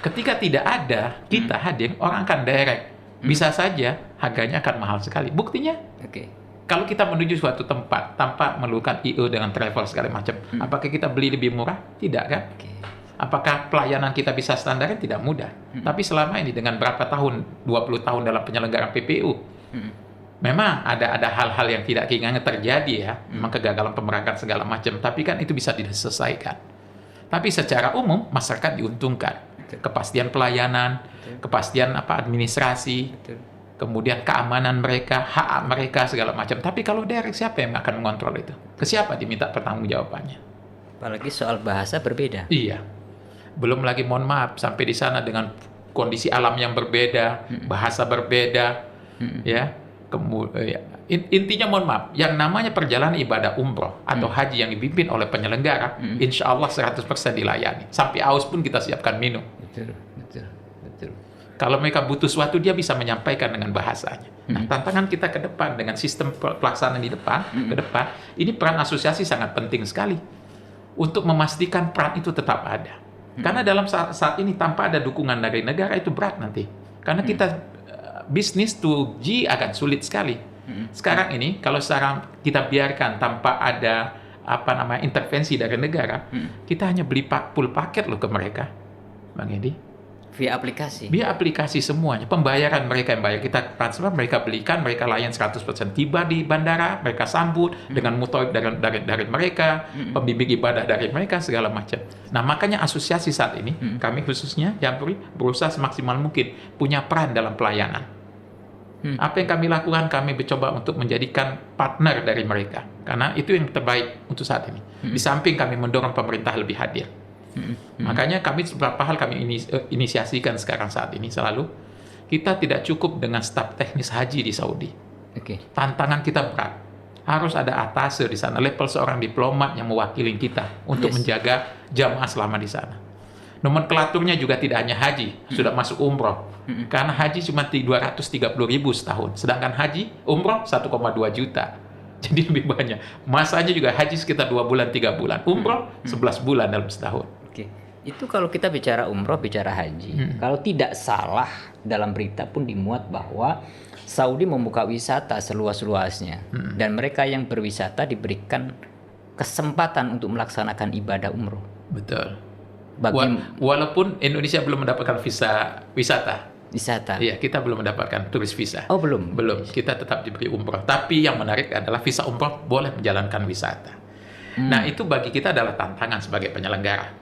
Ketika tidak ada, kita hadir, orang akan direct. Bisa saja harganya akan mahal sekali. Buktinya, kalau kita menuju suatu tempat tanpa memerlukan IO dengan travel segala macam, apakah kita beli lebih murah? Tidak kan? Apakah pelayanan kita bisa standarnya? Tidak mudah. Tapi selama ini dengan berapa tahun, 20 tahun dalam penyelenggaraan PPU, memang ada hal-hal yang tidak keinginan terjadi ya, memang kegagalan pemberangkatan segala macam, tapi kan itu bisa diselesaikan. Tapi secara umum masyarakat diuntungkan. Kepastian pelayanan, kepastian administrasi, kemudian keamanan mereka, hak mereka segala macam. Tapi kalau direct, siapa yang akan mengontrol itu? Ke siapa diminta pertanggungjawabannya? Apalagi soal bahasa berbeda. Iya. Belum lagi, mohon maaf, sampai di sana dengan kondisi alam yang berbeda, bahasa berbeda, ya. Kemudian intinya, mohon maaf, yang namanya perjalanan ibadah umroh atau haji yang dipimpin oleh penyelenggara, insya Allah 100% dilayani. Sampai aus pun kita siapkan minum. Betul. Kalau mereka butuh sesuatu, dia bisa menyampaikan dengan bahasanya. Nah, tantangan kita ke depan dengan sistem pelaksanaan di depan, ini peran asosiasi sangat penting sekali untuk memastikan peran itu tetap ada. Karena dalam saat ini tanpa ada dukungan dari negara itu berat nanti. Karena kita bisnis to G akan sulit sekali. Sekarang ini kalau sekarang kita biarkan tanpa ada intervensi dari negara, kita hanya beli full paket loh ke mereka, Bang Edi. Via aplikasi? Via aplikasi semuanya. Pembayaran mereka yang bayar. Kita transfer, mereka belikan, mereka layan 100%. Tiba di bandara, mereka sambut dengan mutawib dari mereka, pembimbing ibadah dari mereka, segala macam. Nah, makanya asosiasi saat ini, kami khususnya, Jampuri, berusaha semaksimal mungkin punya peran dalam pelayanan. Apa yang kami lakukan, kami mencoba untuk menjadikan partner dari mereka. Karena itu yang terbaik untuk saat ini. Di samping kami mendorong pemerintah lebih hadir. Makanya kami beberapa hal kami inisiasikan sekarang saat ini selalu. Kita tidak cukup dengan staf teknis haji di Saudi. Tantangan kita berat. Harus ada atase di sana, level seorang diplomat yang mewakili kita untuk menjaga jamaah selama di sana. Nomenklaturnya juga tidak hanya haji, sudah masuk umroh. Karena haji cuma 230.000 setahun, sedangkan haji umroh 1,2 juta. Jadi lebih banyak. Masanya juga haji sekitar 2 bulan, 3 bulan. Umroh 11 bulan dalam setahun. Itu kalau kita bicara umroh, bicara haji. Kalau tidak salah, dalam berita pun dimuat bahwa Saudi membuka wisata seluas-luasnya. Dan mereka yang berwisata diberikan kesempatan untuk melaksanakan ibadah umroh. Betul. Walaupun Indonesia belum mendapatkan visa wisata. Iya, kita belum mendapatkan turis visa. Oh, belum? Belum, kita tetap diberi umroh. Tapi yang menarik adalah visa umroh boleh menjalankan wisata. Nah, itu bagi kita adalah tantangan sebagai penyelenggara.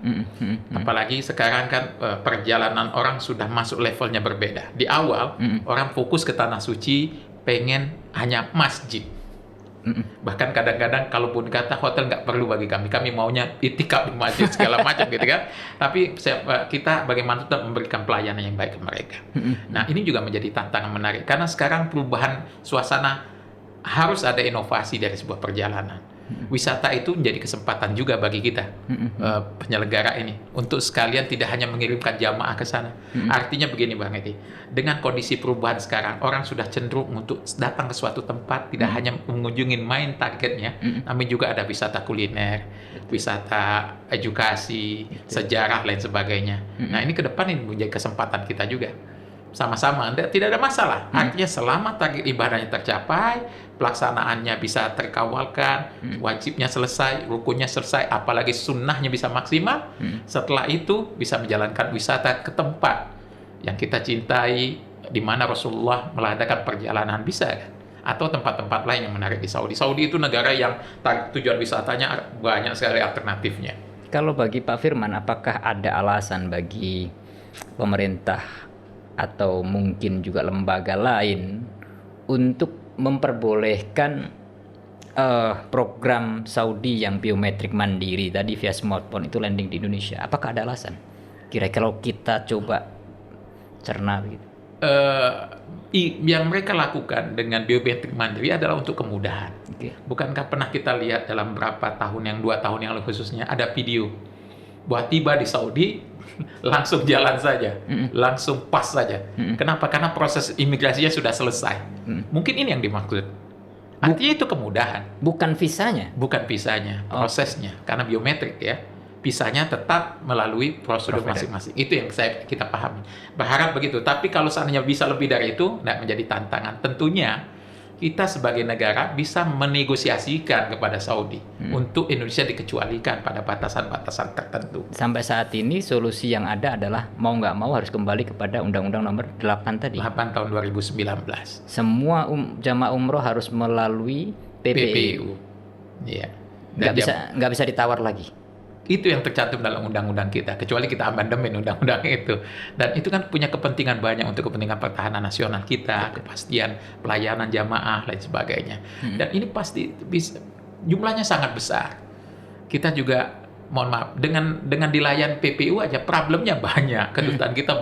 Apalagi sekarang kan perjalanan orang sudah masuk levelnya berbeda. Di awal, orang fokus ke Tanah Suci, pengen hanya masjid. Bahkan kadang-kadang kalaupun kata hotel nggak perlu bagi kami maunya itikaf di masjid segala macam gitu kan. Tapi kita bagaimana tetap memberikan pelayanan yang baik ke mereka. Nah, ini juga menjadi tantangan menarik karena sekarang perubahan suasana, harus ada inovasi dari sebuah perjalanan. Wisata itu menjadi kesempatan juga bagi kita penyelenggara ini untuk sekalian tidak hanya mengirimkan jamaah ke sana. Artinya begini Bang Edi, dengan kondisi perubahan sekarang, orang sudah cenderung untuk datang ke suatu tempat tidak hanya mengunjungi main targetnya, tapi juga ada wisata kuliner, wisata edukasi, sejarah lain sebagainya. Nah, ini ke depan ini menjadi kesempatan kita juga. Sama-sama, tidak ada masalah. Artinya selama target ibadahnya tercapai, pelaksanaannya bisa terkawalkan, wajibnya selesai, rukunnya selesai, apalagi sunnahnya bisa maksimal. Setelah itu bisa menjalankan wisata ke tempat yang kita cintai, di mana Rasulullah mengadakan perjalanan, bisa kan? Atau tempat-tempat lain yang menarik di Saudi. Saudi itu negara yang tujuan wisatanya banyak sekali alternatifnya. Kalau bagi Pak Firman, apakah ada alasan bagi pemerintah atau mungkin juga lembaga lain untuk memperbolehkan program Saudi yang biometrik mandiri tadi via smartphone itu landing di Indonesia? Apakah ada alasan? Kira-kira kalau kita coba cerna begitu. yang mereka lakukan dengan biometrik mandiri adalah untuk kemudahan. Bukankah pernah kita lihat dalam berapa tahun, yang 2 tahun yang lalu khususnya, ada video bahwa tiba di Saudi langsung jalan saja, langsung pas saja. Kenapa? Karena proses imigrasinya sudah selesai. Mungkin ini yang dimaksud. Artinya itu kemudahan. Bukan visanya. Bukan visanya, prosesnya. Karena biometrik ya. Visanya tetap melalui prosedur masing-masing. Itu yang kita pahami. Berharap begitu. Tapi kalau seandainya bisa lebih dari itu, tidak menjadi tantangan. Tentunya kita sebagai negara bisa menegosiasikan kepada Saudi untuk Indonesia dikecualikan pada batasan-batasan tertentu. Sampai saat ini solusi yang ada adalah mau nggak mau harus kembali kepada Undang-Undang Nomor 8 tadi. 8 tahun 2019. Semua jamaah umroh harus melalui PPU. Iya. Nggak bisa ditawar lagi. Itu yang tercantum dalam undang-undang kita, kecuali kita amandemen undang-undang itu. Dan itu kan punya kepentingan banyak untuk kepentingan pertahanan nasional kita, kepastian pelayanan jamaah, lain sebagainya. Dan ini pasti bisa, jumlahnya sangat besar. Kita juga, mohon maaf, dengan dilayan PPU aja problemnya banyak. Kedutaan kita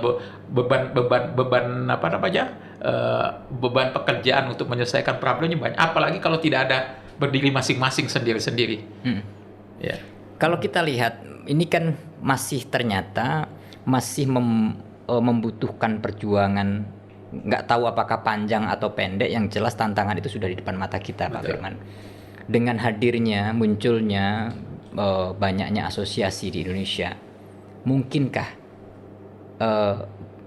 beban pekerjaan untuk menyelesaikan problemnya banyak. Apalagi kalau tidak ada berdiri masing-masing sendiri-sendiri. Ya. Kalau kita lihat, ini kan ternyata masih membutuhkan perjuangan, nggak tahu apakah panjang atau pendek, yang jelas tantangan itu sudah di depan mata kita. Betul. Pak Firman. Dengan hadirnya, munculnya banyaknya asosiasi di Indonesia, mungkinkah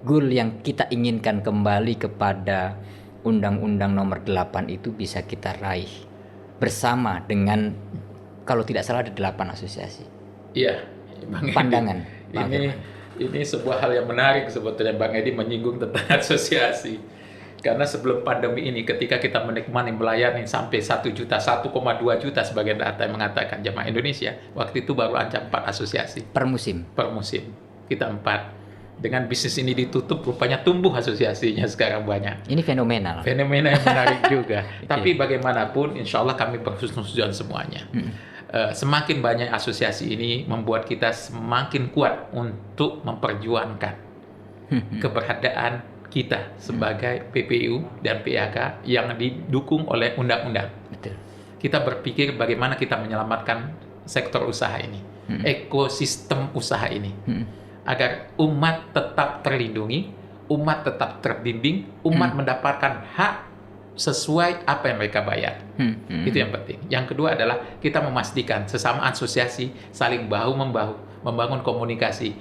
goal yang kita inginkan kembali kepada Undang-Undang Nomor 8 itu bisa kita raih bersama dengan, kalau tidak salah ada 8 asosiasi. Iya, Bang Edi. Pandangan. Ini sebuah hal yang menarik sebetulnya, Bang Edi menyinggung tentang asosiasi. Karena sebelum pandemi ini, ketika kita melayani sampai 1 juta, 1,2 juta sebagai data yang mengatakan jamaah Indonesia, waktu itu baru ancam 4 asosiasi. Per musim? Per musim. Kita 4. Dengan bisnis ini ditutup, rupanya tumbuh asosiasinya sekarang banyak. Ini fenomenal. Fenomena yang menarik juga. Tapi bagaimanapun, insya Allah kami berhusnuzon semuanya. Semakin banyak asosiasi ini membuat kita semakin kuat untuk memperjuangkan keberadaan kita sebagai PPU dan PAK yang didukung oleh undang-undang. Kita berpikir bagaimana kita menyelamatkan sektor usaha ini, ekosistem usaha ini, agar umat tetap terlindungi, umat tetap terbimbing, umat mendapatkan hak sesuai apa yang mereka bayar. Itu yang penting. Yang kedua adalah kita memastikan sesama asosiasi saling bahu-membahu, membangun komunikasi,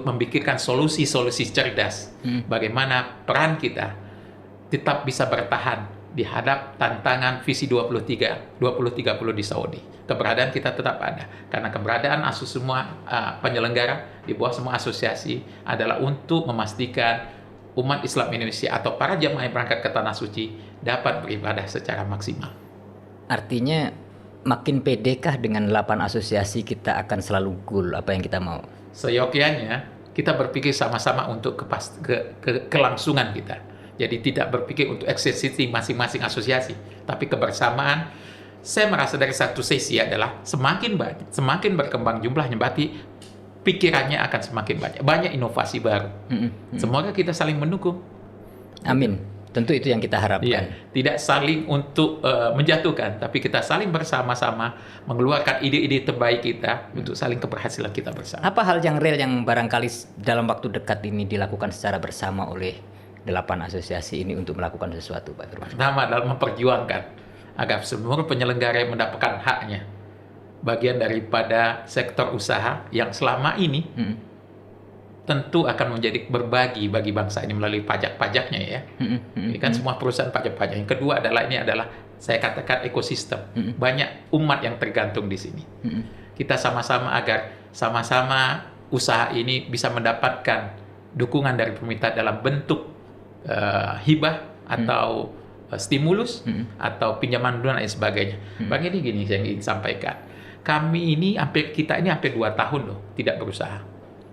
memikirkan solusi-solusi cerdas. Bagaimana peran kita tetap bisa bertahan di hadap tantangan visi 2030 di Saudi. Keberadaan kita tetap ada. Karena keberadaan semua penyelenggara di bawah semua asosiasi adalah untuk memastikan umat Islam Indonesia atau para jamaah yang berangkat ke Tanah Suci dapat beribadah secara maksimal. Artinya makin pedekah dengan 8 asosiasi kita akan selalu goal apa yang kita mau? Seyogyanya kita berpikir sama-sama untuk kelangsungan kita. Jadi tidak berpikir untuk eksistensi masing-masing asosiasi, tapi kebersamaan. Saya merasa dari satu sisi adalah semakin berkembang jumlahnya, berarti pikirannya akan semakin banyak inovasi baru. Semoga kita saling mendukung. Amin. Tentu itu yang kita harapkan. Iya, tidak saling untuk menjatuhkan, tapi kita saling bersama-sama mengeluarkan ide-ide terbaik kita untuk saling keberhasilan kita bersama. Apa hal yang real yang barangkali dalam waktu dekat ini dilakukan secara bersama oleh 8 asosiasi ini untuk melakukan sesuatu, Pak Firman? Pertama adalah memperjuangkan agar seluruh penyelenggara yang mendapatkan haknya, bagian daripada sektor usaha yang selama ini tentu akan menjadi berbagi bagi bangsa ini melalui pajak-pajaknya ya. Ini kan semua perusahaan pajak-pajak. Yang kedua adalah saya katakan ekosistem. Banyak umat yang tergantung di sini. Kita sama-sama agar sama-sama usaha ini bisa mendapatkan dukungan dari pemerintah dalam bentuk hibah atau stimulus atau pinjaman lunak dan sebagainya. Bang, ini gini yang ingin sampaikan. Kita ini hampir 2 tahun loh tidak berusaha.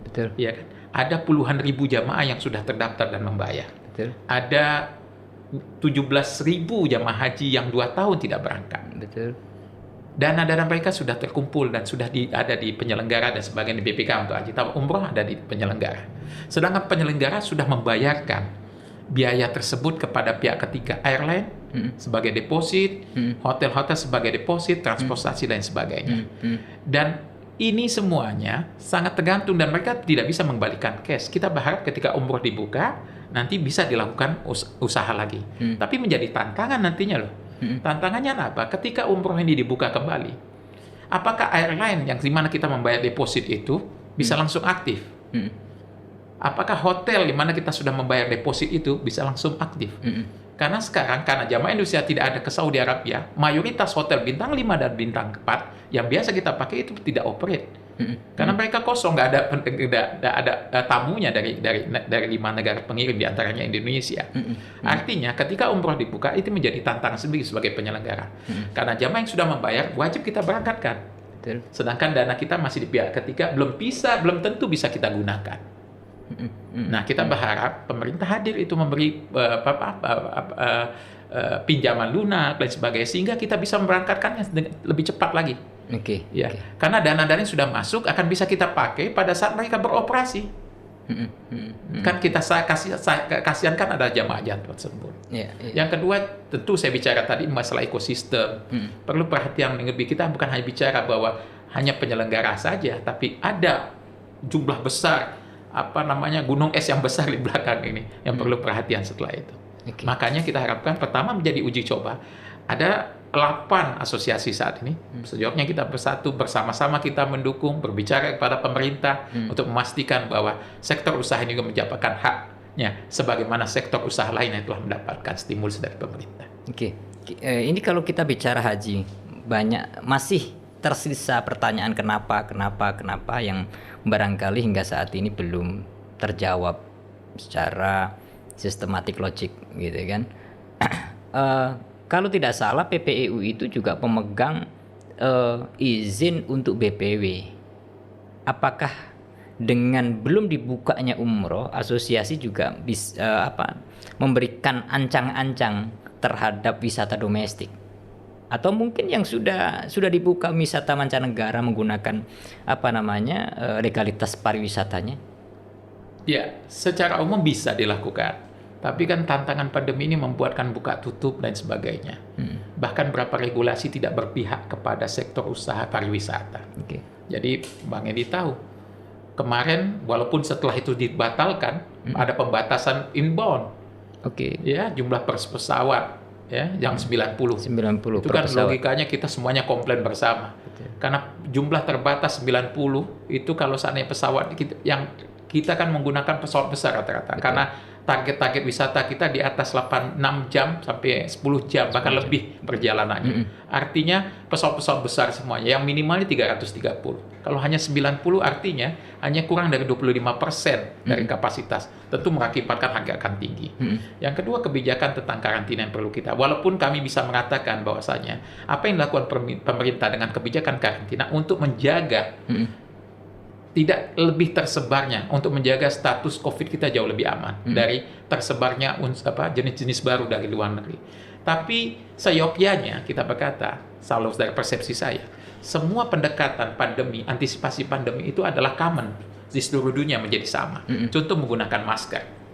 Betul. Iya kan? Ada puluhan ribu jamaah yang sudah terdaftar dan membayar. Betul. Ada 17.000 jamaah haji yang 2 tahun tidak berangkat. Betul. Dana-dana mereka sudah terkumpul dan sudah ada di penyelenggara dan sebagian di BPK untuk haji. Umroh ada di penyelenggara. Sedangkan penyelenggara sudah membayarkan biaya tersebut kepada pihak ketiga, airline sebagai deposit, hotel-hotel sebagai deposit, transportasi dan sebagainya. Dan ini semuanya sangat tergantung dan mereka tidak bisa mengembalikan cash. Kita berharap ketika umroh dibuka, nanti bisa dilakukan usaha lagi. Tapi menjadi tantangan nantinya loh. Tantangannya apa? Ketika umroh ini dibuka kembali, apakah airline yang dimana kita membayar deposit itu bisa langsung aktif? Apakah hotel di mana kita sudah membayar deposit itu bisa langsung aktif? Karena sekarang, karena jamaah Indonesia tidak ada ke Saudi Arabia, mayoritas hotel bintang 5 dan bintang 4 yang biasa kita pakai itu tidak operate. Karena mereka kosong, nggak ada tamunya dari 5 negara pengirim, di antaranya Indonesia. Artinya, ketika umroh dibuka, itu menjadi tantangan sendiri sebagai penyelenggara. Karena jamaah yang sudah membayar, wajib kita berangkatkan. Sedangkan dana kita masih di pihak ketiga, belum tentu bisa kita gunakan. Nah, kita berharap pemerintah hadir itu memberi pinjaman lunak dan sebagainya sehingga kita bisa memberangkatkannya lebih cepat lagi. Ya. Karena dana-dana yang sudah masuk akan bisa kita pakai pada saat mereka beroperasi. Kan kita kasihankan ada jamaah tersebut. Yang kedua, tentu saya bicara tadi masalah ekosistem. Perlu perhatian yang lebih. Kita bukan hanya bicara bahwa hanya penyelenggara saja, tapi ada jumlah besar gunung es yang besar di belakang ini yang perlu perhatian setelah itu. Makanya kita harapkan pertama menjadi uji coba. Ada 8 asosiasi saat ini. Sejauhnya kita bersatu bersama-sama, kita mendukung, berbicara kepada pemerintah untuk memastikan bahwa sektor usaha ini juga mendapatkan haknya sebagaimana sektor usaha lain yang telah mendapatkan stimulus dari pemerintah. Ini kalau kita bicara haji, masih tersisa pertanyaan kenapa yang barangkali hingga saat ini belum terjawab secara sistematik logik gitu kan. Kalau tidak salah PPEU itu juga pemegang izin untuk BPW. Apakah dengan belum dibukanya umroh, asosiasi juga bisa memberikan ancang-ancang terhadap wisata domestik? Atau mungkin yang sudah dibuka wisata mancanegara menggunakan legalitas pariwisatanya? Ya, secara umum bisa dilakukan. Tapi kan tantangan pandemi ini membuatkan buka tutup dan sebagainya. Bahkan beberapa regulasi tidak berpihak kepada sektor usaha pariwisata. Jadi Bang Edi tahu, kemarin walaupun setelah itu dibatalkan, ada pembatasan inbound. Ya, jumlah pesawat. Ya, yang 90 itu kan logikanya kita semuanya komplain bersama. Karena jumlah terbatas 90 itu kalau seandainya pesawat yang kita kan menggunakan pesawat besar rata-rata. Karena target wisata kita di atas 6 jam sampai 10 jam bahkan lebih perjalanannya. Artinya pesawat-pesawat besar semuanya yang minimalnya 330. Kalau hanya 90 artinya hanya kurang dari 25% dari kapasitas. Tentu mengakibatkan harga akan tinggi. Yang kedua, kebijakan tentang karantina yang perlu kita. Walaupun kami bisa mengatakan bahwasanya apa yang dilakukan pemerintah dengan kebijakan karantina untuk menjaga tidak lebih tersebarnya, untuk menjaga status COVID kita jauh lebih aman dari tersebarnya jenis-jenis baru dari luar negeri. Tapi seyogyanya kita berkata, selalu dari persepsi saya, semua pendekatan pandemi, antisipasi pandemi itu adalah common di seluruh dunia menjadi sama. Contoh menggunakan masker.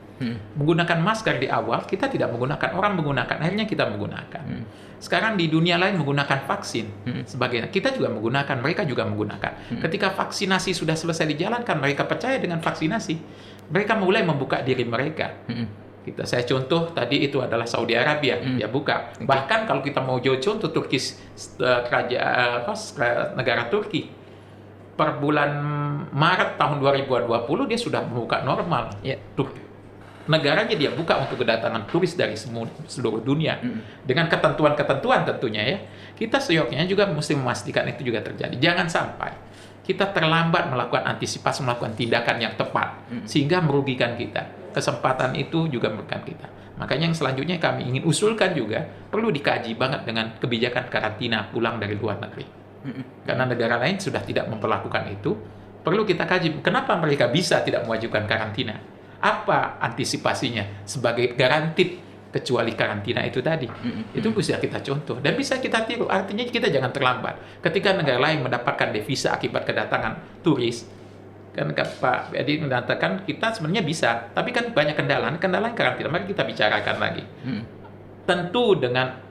Menggunakan masker di awal kita tidak menggunakan, orang menggunakan, akhirnya kita menggunakan. Sekarang di dunia lain menggunakan vaksin sebagainya. Kita juga menggunakan, mereka juga menggunakan. Ketika vaksinasi sudah selesai dijalankan, mereka percaya dengan vaksinasi. Mereka mulai membuka diri mereka. Saya contoh tadi itu adalah Saudi Arabia, ya buka. Bahkan kalau kita mau jauh contoh negara Turki, per bulan Maret tahun 2020 dia sudah membuka normal. Negaranya dia buka untuk kedatangan turis dari seluruh dunia dengan ketentuan-ketentuan tentunya ya. Kita seyogyanya juga mesti memastikan itu juga terjadi. Jangan sampai kita terlambat melakukan antisipasi, melakukan tindakan yang tepat sehingga merugikan kita. Kesempatan itu juga merugikan kita. Makanya yang selanjutnya kami ingin usulkan juga perlu dikaji banget dengan kebijakan karantina pulang dari luar negeri. Karena negara lain sudah tidak memperlakukan itu, perlu kita kaji kenapa mereka bisa tidak mewajibkan karantina. Apa antisipasinya sebagai garansi kecuali karantina itu tadi. Itu bisa kita contoh dan bisa kita tiru. Artinya kita jangan terlambat. Ketika negara lain mendapatkan devisa akibat kedatangan turis, Kan Pak Edi mengatakan kita sebenarnya bisa, tapi kan banyak kendala yang karantina. Mari kita bicarakan lagi. Tentu dengan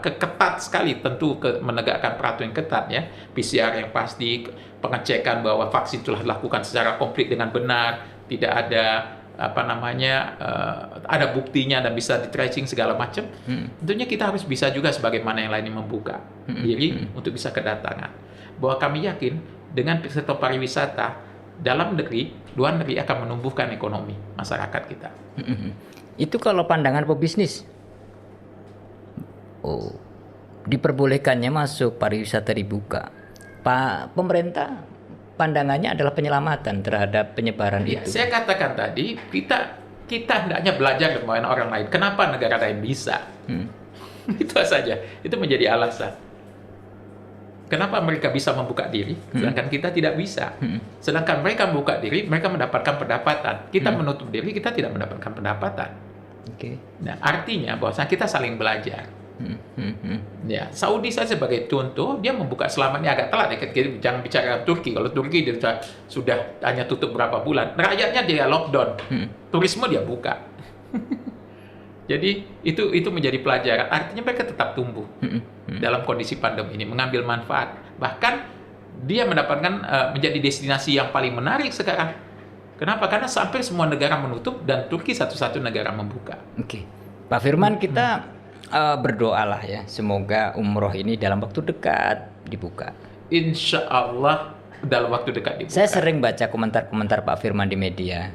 ketat sekali, tentu menegakkan peraturan yang ketat ya, PCR yang pasti, pengecekan bahwa vaksin telah dilakukan secara komplit dengan benar, tidak ada ada buktinya dan bisa di tracing segala macam. Tentunya kita harus bisa juga sebagaimana yang lainnya membuka diri untuk bisa kedatangan. Bahwa kami yakin dengan sektor pariwisata dalam negeri, luar negeri akan menumbuhkan ekonomi masyarakat kita. Itu kalau pandangan pebisnis. Diperbolehkannya masuk pariwisata dibuka. Pak pemerintah pandangannya adalah penyelamatan terhadap penyebaran itu. Saya katakan tadi kita hendaknya belajar dari orang lain. Kenapa negara lain bisa? Itu saja. Itu menjadi alasan. Kenapa mereka bisa membuka diri, sedangkan kita tidak bisa? Sedangkan mereka membuka diri, mereka mendapatkan pendapatan. Kita menutup diri, kita tidak mendapatkan pendapatan. Nah, artinya bahwa kita saling belajar. Ya, Saudi saya sebagai contoh, dia membuka selama ini agak telat. Jangan bicara Turki. Kalau Turki dia sudah hanya tutup berapa bulan, rakyatnya dia lockdown, turisme dia buka. Jadi itu menjadi pelajaran. Artinya mereka tetap tumbuh dalam kondisi pandemi ini, mengambil manfaat. Bahkan dia mendapatkan menjadi destinasi yang paling menarik sekarang. Kenapa? Karena hampir semua negara menutup dan Turki satu-satu negara membuka. Pak Firman, kita berdoalah ya, semoga umroh ini dalam waktu dekat dibuka. Insya Allah dalam waktu dekat dibuka. Saya sering baca komentar-komentar Pak Firman di media.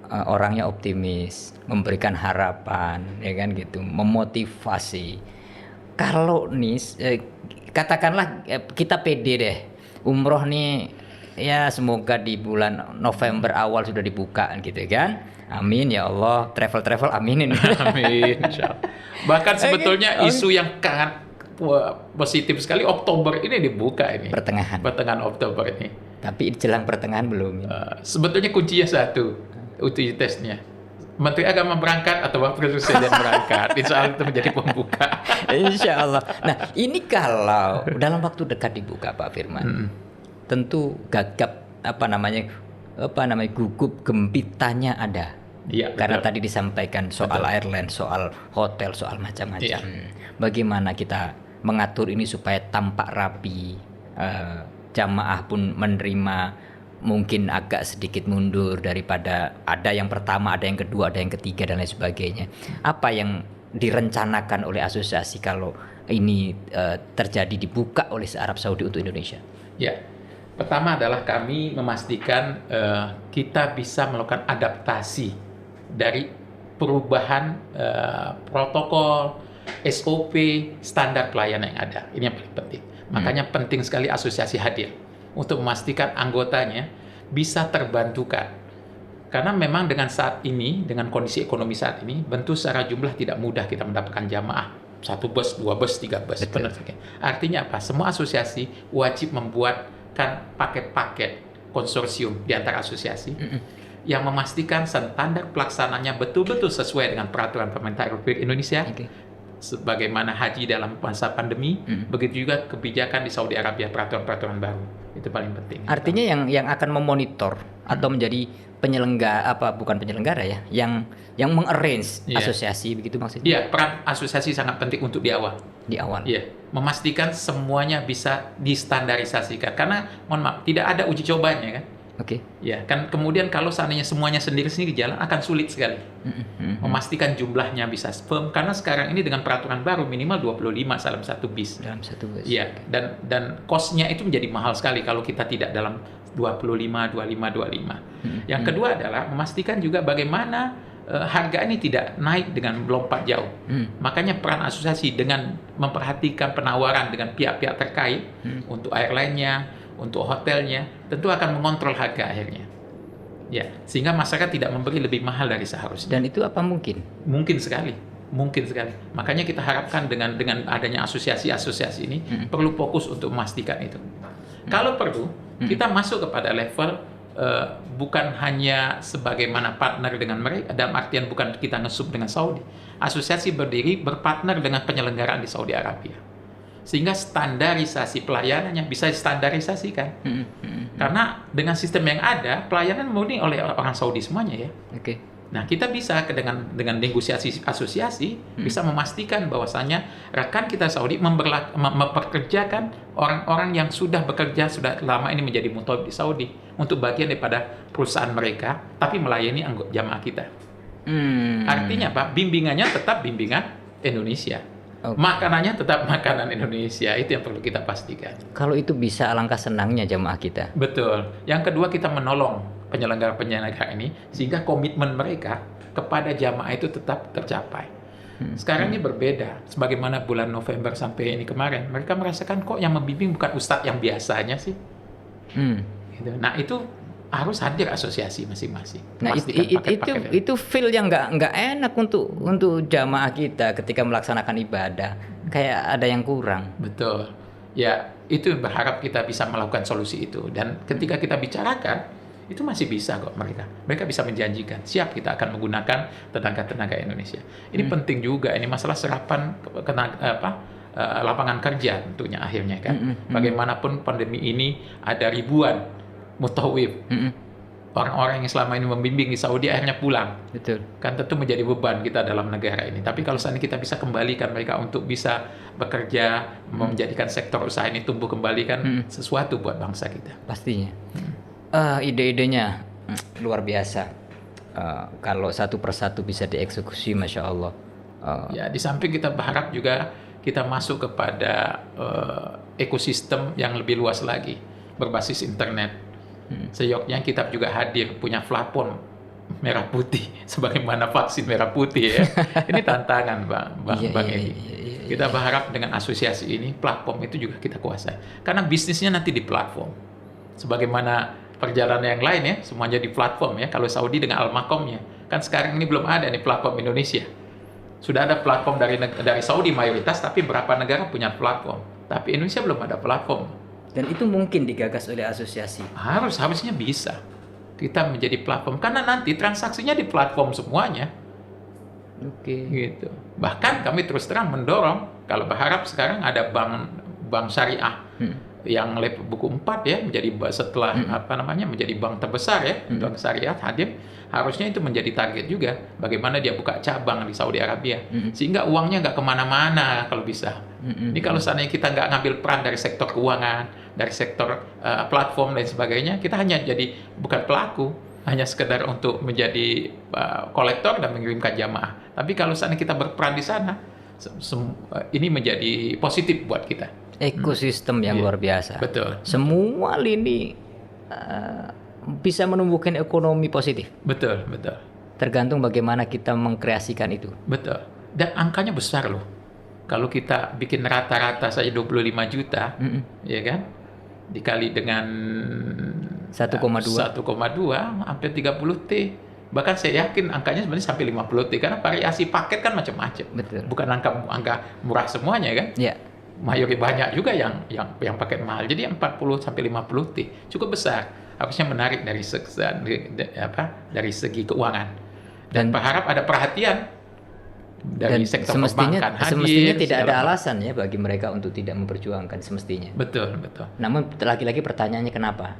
Orangnya optimis, memberikan harapan, ya kan gitu, memotivasi. Kalau nih, katakanlah kita pede deh, umroh nih, ya semoga di bulan November awal sudah dibuka, gitu kan? Amin ya Allah, travel aminin. Amin. Bahkan sebetulnya isu yang sangat positif sekali, Oktober ini dibuka ini. Pertengahan Oktober ini. Tapi jelang pertengahan belum. Sebetulnya kuncinya satu. Uji tesnya, Menteri Agama berangkat atau Wakil Presiden berangkat, insya Allah itu menjadi pembuka. Insya Allah. Nah, ini kalau dalam waktu dekat dibuka Pak Firman, tentu gagap gugup gempitanya ada. Ya, karena tadi disampaikan soal airline, soal hotel, soal macam-macam. Bagaimana kita mengatur ini supaya tampak rapi, jamaah pun menerima. Mungkin agak sedikit mundur daripada ada yang pertama, ada yang kedua, ada yang ketiga dan lain sebagainya. Apa yang direncanakan oleh asosiasi kalau ini terjadi dibuka oleh Arab Saudi untuk Indonesia? Ya, pertama adalah kami memastikan kita bisa melakukan adaptasi dari perubahan protokol, SOP, standar pelayanan yang ada. Ini yang paling penting. Makanya penting sekali asosiasi hadir untuk memastikan anggotanya bisa terbantukan. Karena memang dengan saat ini, dengan kondisi ekonomi saat ini, bentuk secara jumlah tidak mudah kita mendapatkan jamaah. 1 bus, 2 bus, 3 bus. Artinya apa? Semua asosiasi wajib membuatkan paket-paket konsorsium di antara asosiasi yang memastikan standar pelaksananya betul-betul sesuai dengan peraturan pemerintah Republik Indonesia. Sebagaimana haji dalam masa pandemi, begitu juga kebijakan di Saudi Arabia, peraturan-peraturan baru. Itu paling penting. Artinya yang akan memonitor atau menjadi penyelenggara, bukan penyelenggara ya, yang mengarrange asosiasi, begitu maksudnya? Iya, peran asosiasi sangat penting untuk di awal. Di awal. Iya, memastikan semuanya bisa distandarisasikan. Karena mohon maaf, tidak ada uji cobanya kan. Ya, kan kemudian kalau seandainya semuanya sendiri-sendiri jalan akan sulit sekali. Memastikan jumlahnya bisa firm, karena sekarang ini dengan peraturan baru minimal 25 dalam satu bis. Dalam satu bis. Iya, dan cost-nya itu menjadi mahal sekali kalau kita tidak dalam 25. Yang kedua adalah memastikan juga bagaimana harga ini tidak naik dengan melompat jauh. Makanya peran asosiasi dengan memperhatikan penawaran dengan pihak-pihak terkait untuk airline-nya, untuk hotelnya, tentu akan mengontrol harga akhirnya. Ya, sehingga masyarakat tidak memberi lebih mahal dari seharusnya. Dan itu apa mungkin? Mungkin sekali. Makanya kita harapkan dengan adanya asosiasi-asosiasi ini perlu fokus untuk memastikan itu. Kalau perlu, kita masuk kepada level bukan hanya sebagaimana partner dengan mereka, dalam artian bukan kita ngesub dengan Saudi. Asosiasi berdiri berpartner dengan penyelenggaraan di Saudi Arabia. sehingga standarisasi pelayanannya bisa distandarisasikan. Karena dengan sistem yang ada, pelayanan murni oleh orang Saudi semuanya ya. Nah, kita bisa dengan negosiasi asosiasi bisa memastikan bahwasannya rekan kita Saudi memperkerjakan orang-orang yang sudah bekerja sudah lama ini menjadi mutawif di Saudi untuk bagian daripada perusahaan mereka, tapi melayani anggota jamaah kita. Artinya Pak, bimbingannya tetap bimbingan Indonesia. Makanannya tetap makanan Indonesia, itu yang perlu kita pastikan. Kalau itu bisa, alangkah senangnya jamaah kita. Betul. Yang kedua, kita menolong penyelenggara-penyelenggara ini sehingga komitmen mereka kepada jamaah itu tetap tercapai. Sekarang ini berbeda. Sebagaimana bulan November sampai ini kemarin, mereka merasakan kok yang membimbing bukan ustadz yang biasanya sih. Gitu. Nah, itu harus hadir asosiasi masing-masing. Nah, itu feel yang nggak enak untuk jamaah kita ketika melaksanakan ibadah. Kayak ada yang kurang. Betul. Ya, itu berharap kita bisa melakukan solusi itu. Dan ketika kita bicarakan, itu masih bisa kok mereka. Mereka bisa menjanjikan, siap kita akan menggunakan tenaga-tenaga Indonesia. Ini penting juga, ini masalah serapan lapangan kerja tentunya akhirnya kan. Bagaimanapun pandemi ini ada ribuan mutawif. Orang-orang yang selama ini membimbing di Saudi akhirnya pulang. Betul. Kan tentu menjadi beban kita dalam negara ini. Tapi kalau saat ini kita bisa kembalikan mereka untuk bisa bekerja, menjadikan sektor usaha ini tumbuh kembali kan sesuatu buat bangsa kita. Pastinya. Ide-idenya luar biasa. Kalau satu persatu bisa dieksekusi, Masya Allah. Ya, di samping kita berharap juga kita masuk kepada ekosistem yang lebih luas lagi, berbasis internet. Seyoknya kita juga hadir punya platform merah putih sebagaimana vaksin merah putih ya. Ini tantangan Bang Edi. Kita berharap dengan asosiasi ini platform itu juga kita kuasai. Karena bisnisnya nanti di platform. Sebagaimana perjalanan yang lain ya, semuanya di platform ya. Kalau Saudi dengan Al-Makomnya, kan sekarang ini belum ada nih platform Indonesia. Sudah ada platform dari Saudi mayoritas, tapi berapa negara punya platform. Tapi Indonesia belum ada platform. Dan itu mungkin digagas oleh asosiasi. Harusnya bisa. Kita menjadi platform karena nanti transaksinya di platform semuanya. Gitu. Bahkan kami terus terang mendorong, kalau berharap sekarang ada bank syariah yang buku 4 ya, menjadi setelah menjadi bank terbesar ya, bank syariah hadir. Harusnya itu menjadi target juga. Bagaimana dia buka cabang di Saudi Arabia, sehingga uangnya nggak kemana-mana kalau bisa. Ini kalau seandainya kita nggak ngambil peran dari sektor keuangan, dari sektor platform dan sebagainya, kita hanya jadi bukan pelaku, hanya sekedar untuk menjadi kolektor dan mengirimkan jamaah. Tapi kalau seandainya kita berperan di sana, ini menjadi positif buat kita. Ekosistem yang luar biasa. Betul. Semua lini bisa menumbuhkan ekonomi positif. Betul. Tergantung bagaimana kita mengkreasikan itu. Betul. Dan angkanya besar loh. Kalau kita bikin rata-rata saja 25 juta, ya kan? Dikali dengan 1,2 hampir 30 T. Bahkan saya yakin angkanya sebenarnya sampai 50 T karena variasi paket kan macam-macam. Bukan angka murah semuanya kan? Iya. Mayoritas banyak juga yang paket mahal. Jadi 40 sampai 50 T cukup besar. Harusnya menarik dari segi keuangan. Dan berharap ada perhatian dari sektor perbankan hadir. Semestinya tidak ada alasan ya bagi mereka untuk tidak memperjuangkan semestinya. Betul. Namun lagi-lagi pertanyaannya kenapa?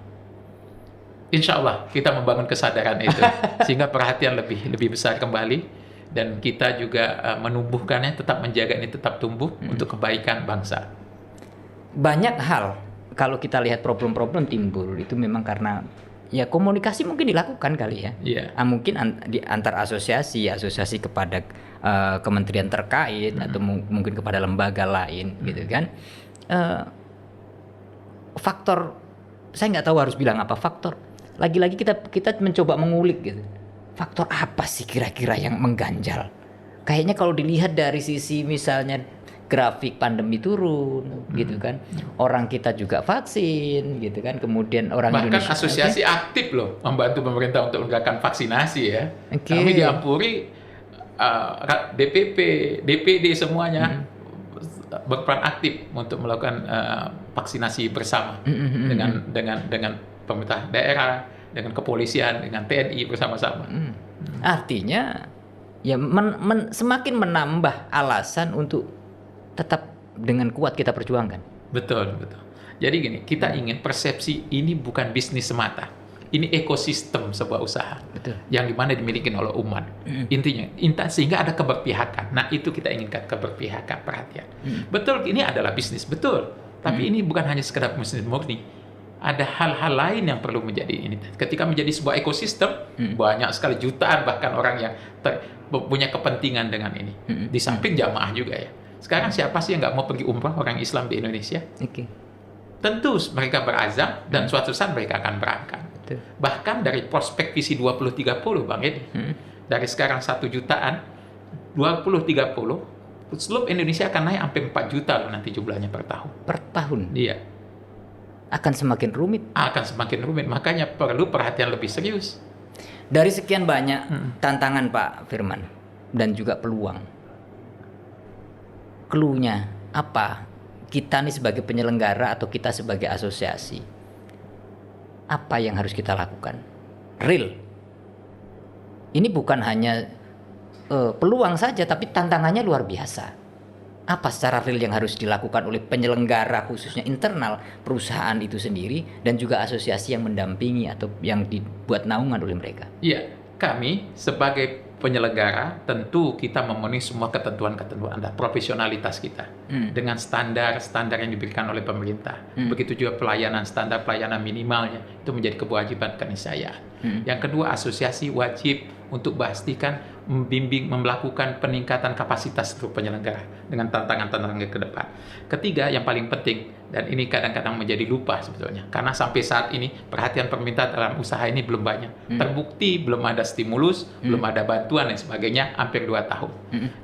Insya Allah kita membangun kesadaran itu sehingga perhatian lebih besar kembali dan kita juga menumbuhkannya, tetap menjaga ini tetap tumbuh untuk kebaikan bangsa. Banyak hal kalau kita lihat problem-problem timbul itu memang karena ya komunikasi mungkin dilakukan kali ya. Mungkin di antar asosiasi kepada kementerian terkait atau mungkin kepada lembaga lain gitu kan. Faktor saya nggak tahu harus bilang apa faktor. Lagi-lagi kita mencoba mengulik gitu. Faktor apa sih kira-kira yang mengganjal? Kayaknya kalau dilihat dari sisi misalnya grafik pandemi turun gitu kan. Orang kita juga vaksin gitu kan. Kemudian orang bahkan Indonesia asosiasi aktif loh membantu pemerintah untuk menegakkan vaksinasi ya. Kami di Ampuri DPP, DPD semuanya berperan aktif untuk melakukan vaksinasi bersama dengan pemerintah daerah, dengan kepolisian, dengan TNI bersama-sama. Artinya ya semakin menambah alasan untuk tetap dengan kuat kita perjuangkan. Betul. Jadi gini, kita ingin persepsi ini bukan bisnis semata. Ini ekosistem sebuah usaha. Betul. Yang dimana dimiliki oleh umat. Intinya, sehingga ada keberpihakan. Nah, itu kita inginkan, keberpihakan, perhatian. Betul, ini adalah bisnis, betul. Tapi ini bukan hanya sekedar bisnis murni. Ada hal-hal lain yang perlu menjadi ini. Ketika menjadi sebuah ekosistem, banyak sekali, jutaan bahkan orang yang punya kepentingan dengan ini. Di samping jamaah juga ya. Sekarang siapa sih yang nggak mau pergi umrah orang Islam di Indonesia? Tentu mereka berazam dan suatu saat mereka akan berangkat. Bahkan dari prospek visi 2030 Bang Edi, dari sekarang 1 jutaan, 2030, seluruh Indonesia akan naik sampai 4 juta loh nanti jumlahnya per tahun. Per tahun? Iya. Akan semakin rumit. Makanya perlu perhatian lebih serius. Dari sekian banyak tantangan Pak Firman dan juga peluang, clue-nya apa? Kita nih sebagai penyelenggara atau kita sebagai asosiasi, apa yang harus kita lakukan? Real. Ini bukan hanya peluang saja, tapi tantangannya luar biasa. Apa secara real yang harus dilakukan oleh penyelenggara, khususnya internal perusahaan itu sendiri, dan juga asosiasi yang mendampingi atau yang dibuat naungan oleh mereka? Iya, kami sebagai penyelenggara tentu kita memenuhi semua ketentuan-ketentuan dan profesionalitas kita dengan standar yang diberikan oleh pemerintah. Begitu juga standar pelayanan minimalnya itu menjadi kewajiban keniscayaan. Yang kedua, asosiasi wajib untuk pastikan membimbing, melakukan peningkatan kapasitas untuk penyelenggara dengan tantangan-tantangan ke depan. Ketiga, yang paling penting, dan ini kadang-kadang menjadi lupa sebetulnya, karena sampai saat ini perhatian pemerintah dalam usaha ini belum banyak. Terbukti belum ada stimulus, belum ada bantuan dan sebagainya, hampir 2 tahun.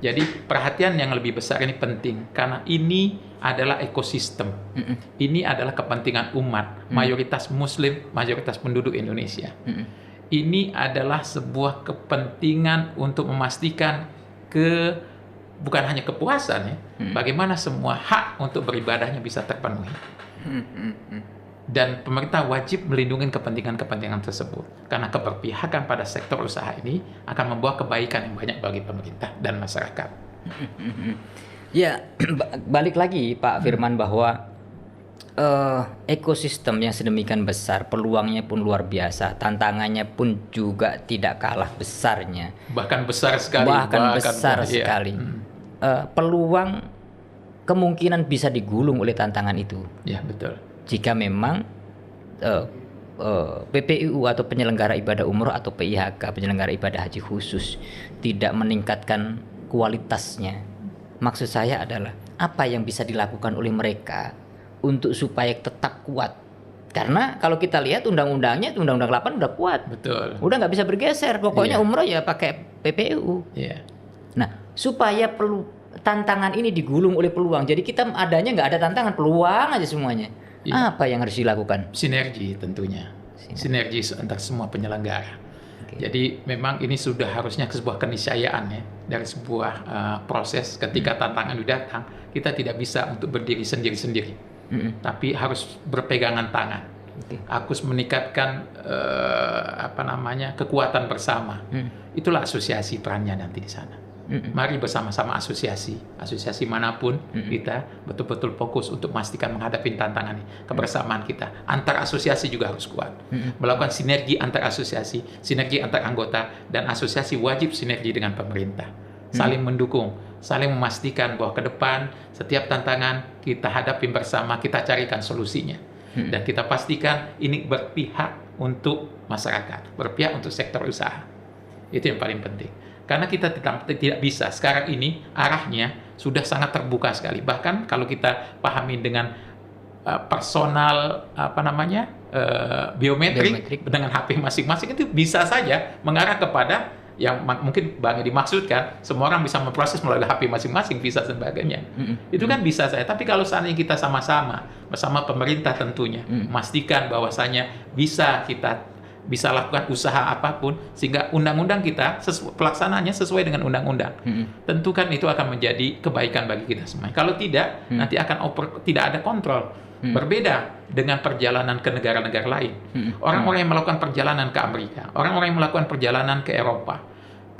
Jadi perhatian yang lebih besar ini penting, karena ini adalah ekosistem. Ini adalah kepentingan umat, mayoritas muslim, mayoritas penduduk Indonesia. Ini adalah sebuah kepentingan untuk memastikan bukan hanya kepuasan ya, bagaimana semua hak untuk beribadahnya bisa terpenuhi. Dan pemerintah wajib melindungi kepentingan-kepentingan tersebut. Karena keberpihakan pada sektor usaha ini akan membawa kebaikan yang banyak bagi pemerintah dan masyarakat. Ya, balik lagi Pak Firman bahwa ekosistem yang sedemikian besar, peluangnya pun luar biasa, tantangannya pun juga tidak kalah besarnya. Bahkan besar sekali. Sekali. Peluang kemungkinan bisa digulung oleh tantangan itu. Ya, betul. Jika memang PPIU atau penyelenggara ibadah umroh atau PIHK, penyelenggara ibadah haji khusus, tidak meningkatkan kualitasnya. Maksud saya adalah apa yang bisa dilakukan oleh mereka untuk supaya tetap kuat. Karena kalau kita lihat undang-undangnya, Undang-Undang 8 udah kuat. Betul. Udah nggak bisa bergeser. Pokoknya umroh ya pakai PPIU. Nah, supaya tantangan ini digulung oleh peluang. Jadi kita adanya nggak ada tantangan, peluang aja semuanya. Apa yang harus dilakukan? Sinergi tentunya. Sinergi antar semua penyelenggara. Jadi memang ini sudah harusnya sebuah keniscayaan ya, dari sebuah proses ketika tantangan itu datang, kita tidak bisa untuk berdiri sendiri-sendiri, tapi harus berpegangan tangan. Harus meningkatkan kekuatan bersama. Itulah asosiasi perannya nanti di sana. Mari bersama-sama asosiasi manapun kita betul-betul fokus untuk memastikan menghadapi tantangan ini. Kebersamaan kita antar asosiasi juga harus kuat. Melakukan sinergi antar asosiasi, sinergi antar anggota, dan asosiasi wajib sinergi dengan pemerintah. Saling mendukung, saling memastikan bahwa ke depan setiap tantangan kita hadapi bersama, kita carikan solusinya. Dan kita pastikan ini berpihak untuk masyarakat, berpihak untuk sektor usaha. Itu yang paling penting. Karena kita tidak bisa, sekarang ini arahnya sudah sangat terbuka sekali. Bahkan kalau kita pahami dengan personal biometrik dengan HP masing-masing, itu bisa saja mengarah kepada yang mungkin Bang Edi maksudkan, semua orang bisa memproses melalui HP masing-masing, visa dan sebagainya. Itu kan bisa saja. Tapi kalau seandainya kita sama-sama bersama pemerintah tentunya memastikan bahwasanya bisa lakukan usaha apapun, sehingga undang-undang kita pelaksanaannya sesuai dengan undang-undang. Tentu kan itu akan menjadi kebaikan bagi kita semua. Kalau tidak, nanti akan tidak ada kontrol. Berbeda dengan perjalanan ke negara-negara lain. Orang-orang yang melakukan perjalanan ke Amerika, orang-orang yang melakukan perjalanan ke Eropa,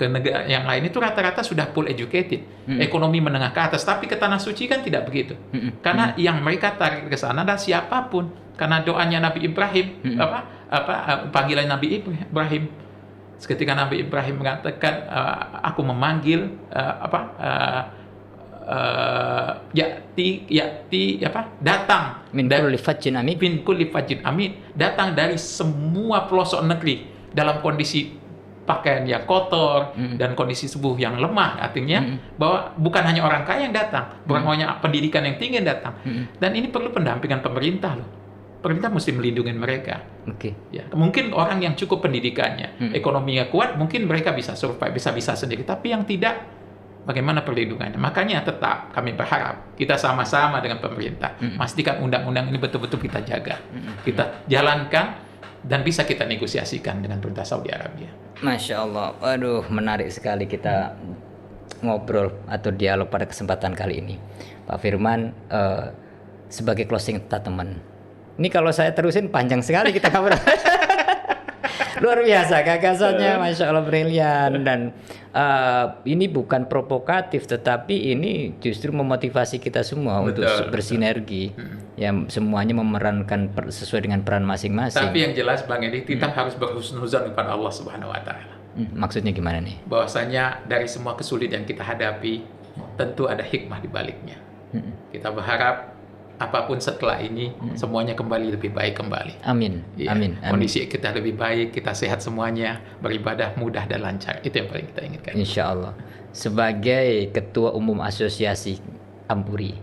ke negara yang lain itu rata-rata sudah full educated, ekonomi menengah ke atas. Tapi ke Tanah Suci kan tidak begitu, karena yang mereka tarik ke sana adalah siapapun, karena doanya Nabi Ibrahim, panggilan Nabi Ibrahim. Ketika Nabi Ibrahim mengatakan, aku memanggil datang min kulli fajjin amin, datang dari semua pelosok negeri dalam kondisi pakaian yang kotor dan kondisi tubuh yang lemah. Artinya bahwa bukan hanya orang kaya yang datang, bukan hanya pendidikan yang tinggi yang datang, dan ini perlu pendampingan pemerintah loh. Pemerintah mesti melindungi mereka. Ya, mungkin orang yang cukup pendidikannya, ekonominya kuat, mungkin mereka bisa survive, bisa sendiri. Tapi yang tidak, bagaimana perlindungannya? Makanya tetap kami berharap kita sama-sama dengan pemerintah, pastikan undang-undang ini betul-betul kita jaga, kita jalankan, dan bisa kita negosiasikan dengan pemerintah Saudi Arabia. Masya Allah, aduh menarik sekali kita ngobrol atau dialog pada kesempatan kali ini, Pak Firman. Sebagai closing statement, ini kalau saya terusin panjang sekali kita ngobrol. Luar biasa gagasannya, Masya Allah, brilian. Dan ini bukan provokatif, tetapi ini justru memotivasi kita semua untuk bersinergi. Ya, semuanya memerankan sesuai dengan peran masing-masing. Tapi yang jelas Bang Edi, kita harus berhusnuzon kepada Allah Subhanahu Wa Taala. Maksudnya gimana nih? Bahwasanya dari semua kesulitan yang kita hadapi, tentu ada hikmah di baliknya. Kita berharap apapun setelah ini semuanya kembali lebih baik kembali. Amin. Ya, Amin. Kondisi kita lebih baik, kita sehat semuanya, beribadah mudah dan lancar. Itu yang paling kita inginkan. Insya Allah. Sebagai Ketua Umum Asosiasi Ampuri,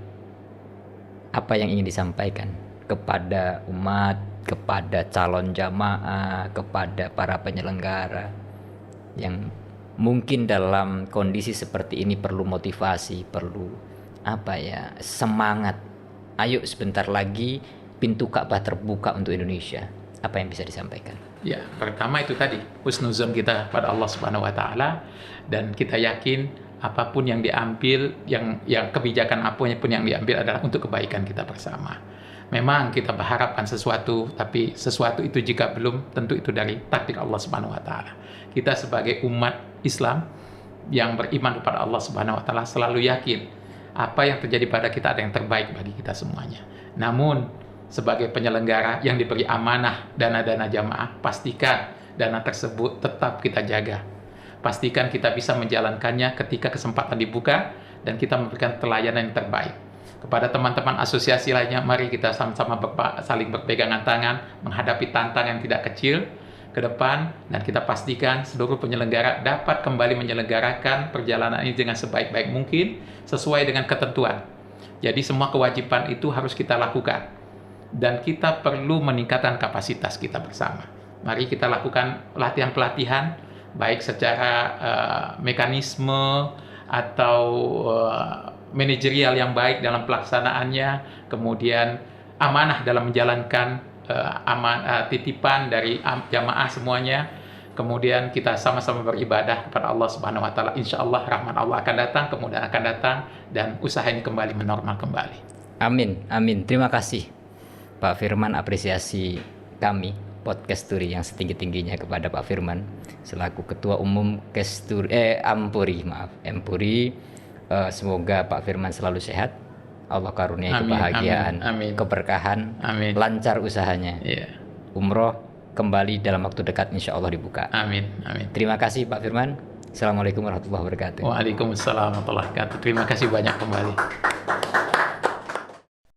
apa yang ingin disampaikan kepada umat, kepada calon jamaah, kepada para penyelenggara yang mungkin dalam kondisi seperti ini perlu motivasi, perlu semangat. Ayo sebentar lagi pintu Ka'bah terbuka untuk Indonesia. Apa yang bisa disampaikan? Ya, pertama itu tadi, husnuzon kita pada Allah Subhanahu Wa Taala, dan kita yakin apapun yang diambil, yang kebijakan apapun yang diambil adalah untuk kebaikan kita bersama. Memang kita berharapkan sesuatu, tapi sesuatu itu jika belum, tentu itu dari takdir Allah Subhanahu Wa Taala. Kita sebagai umat Islam yang beriman kepada Allah Subhanahu Wa Taala selalu yakin apa yang terjadi pada kita ada yang terbaik bagi kita semuanya. Namun sebagai penyelenggara yang diberi amanah dana-dana jamaah, pastikan dana tersebut tetap kita jaga. Pastikan kita bisa menjalankannya ketika kesempatan dibuka, dan kita memberikan pelayanan yang terbaik. Kepada teman-teman asosiasi lainnya, mari kita sama-sama saling berpegangan tangan menghadapi tantangan yang tidak kecil ke depan, dan kita pastikan seluruh penyelenggara dapat kembali menyelenggarakan perjalanan ini dengan sebaik-baik mungkin sesuai dengan ketentuan. Jadi semua kewajiban itu harus kita lakukan, dan kita perlu meningkatkan kapasitas kita bersama. Mari kita lakukan pelatihan-pelatihan baik secara mekanisme atau manajerial yang baik dalam pelaksanaannya, kemudian amanah dalam menjalankan titipan dari jamaah semuanya. Kemudian kita sama-sama beribadah kepada Allah Subhanahu Wa Taala. Insya Allah rahmat Allah akan datang, kemudian akan datang, dan usaha ini kembali menormal kembali. Amin, amin. Terima kasih Pak Firman. Apresiasi kami Podcast Turi yang setinggi-tingginya kepada Pak Firman selaku Ketua Umum Ampuri. Semoga Pak Firman selalu sehat, Allah karuniai kebahagiaan, keberkahan, lancar usahanya. Umroh kembali dalam waktu dekat insya Allah dibuka. Amin. Terima kasih Pak Firman. Assalamualaikum warahmatullahi wabarakatuh. Waalaikumsalam warahmatullahi wabarakatuh. Terima kasih banyak kembali.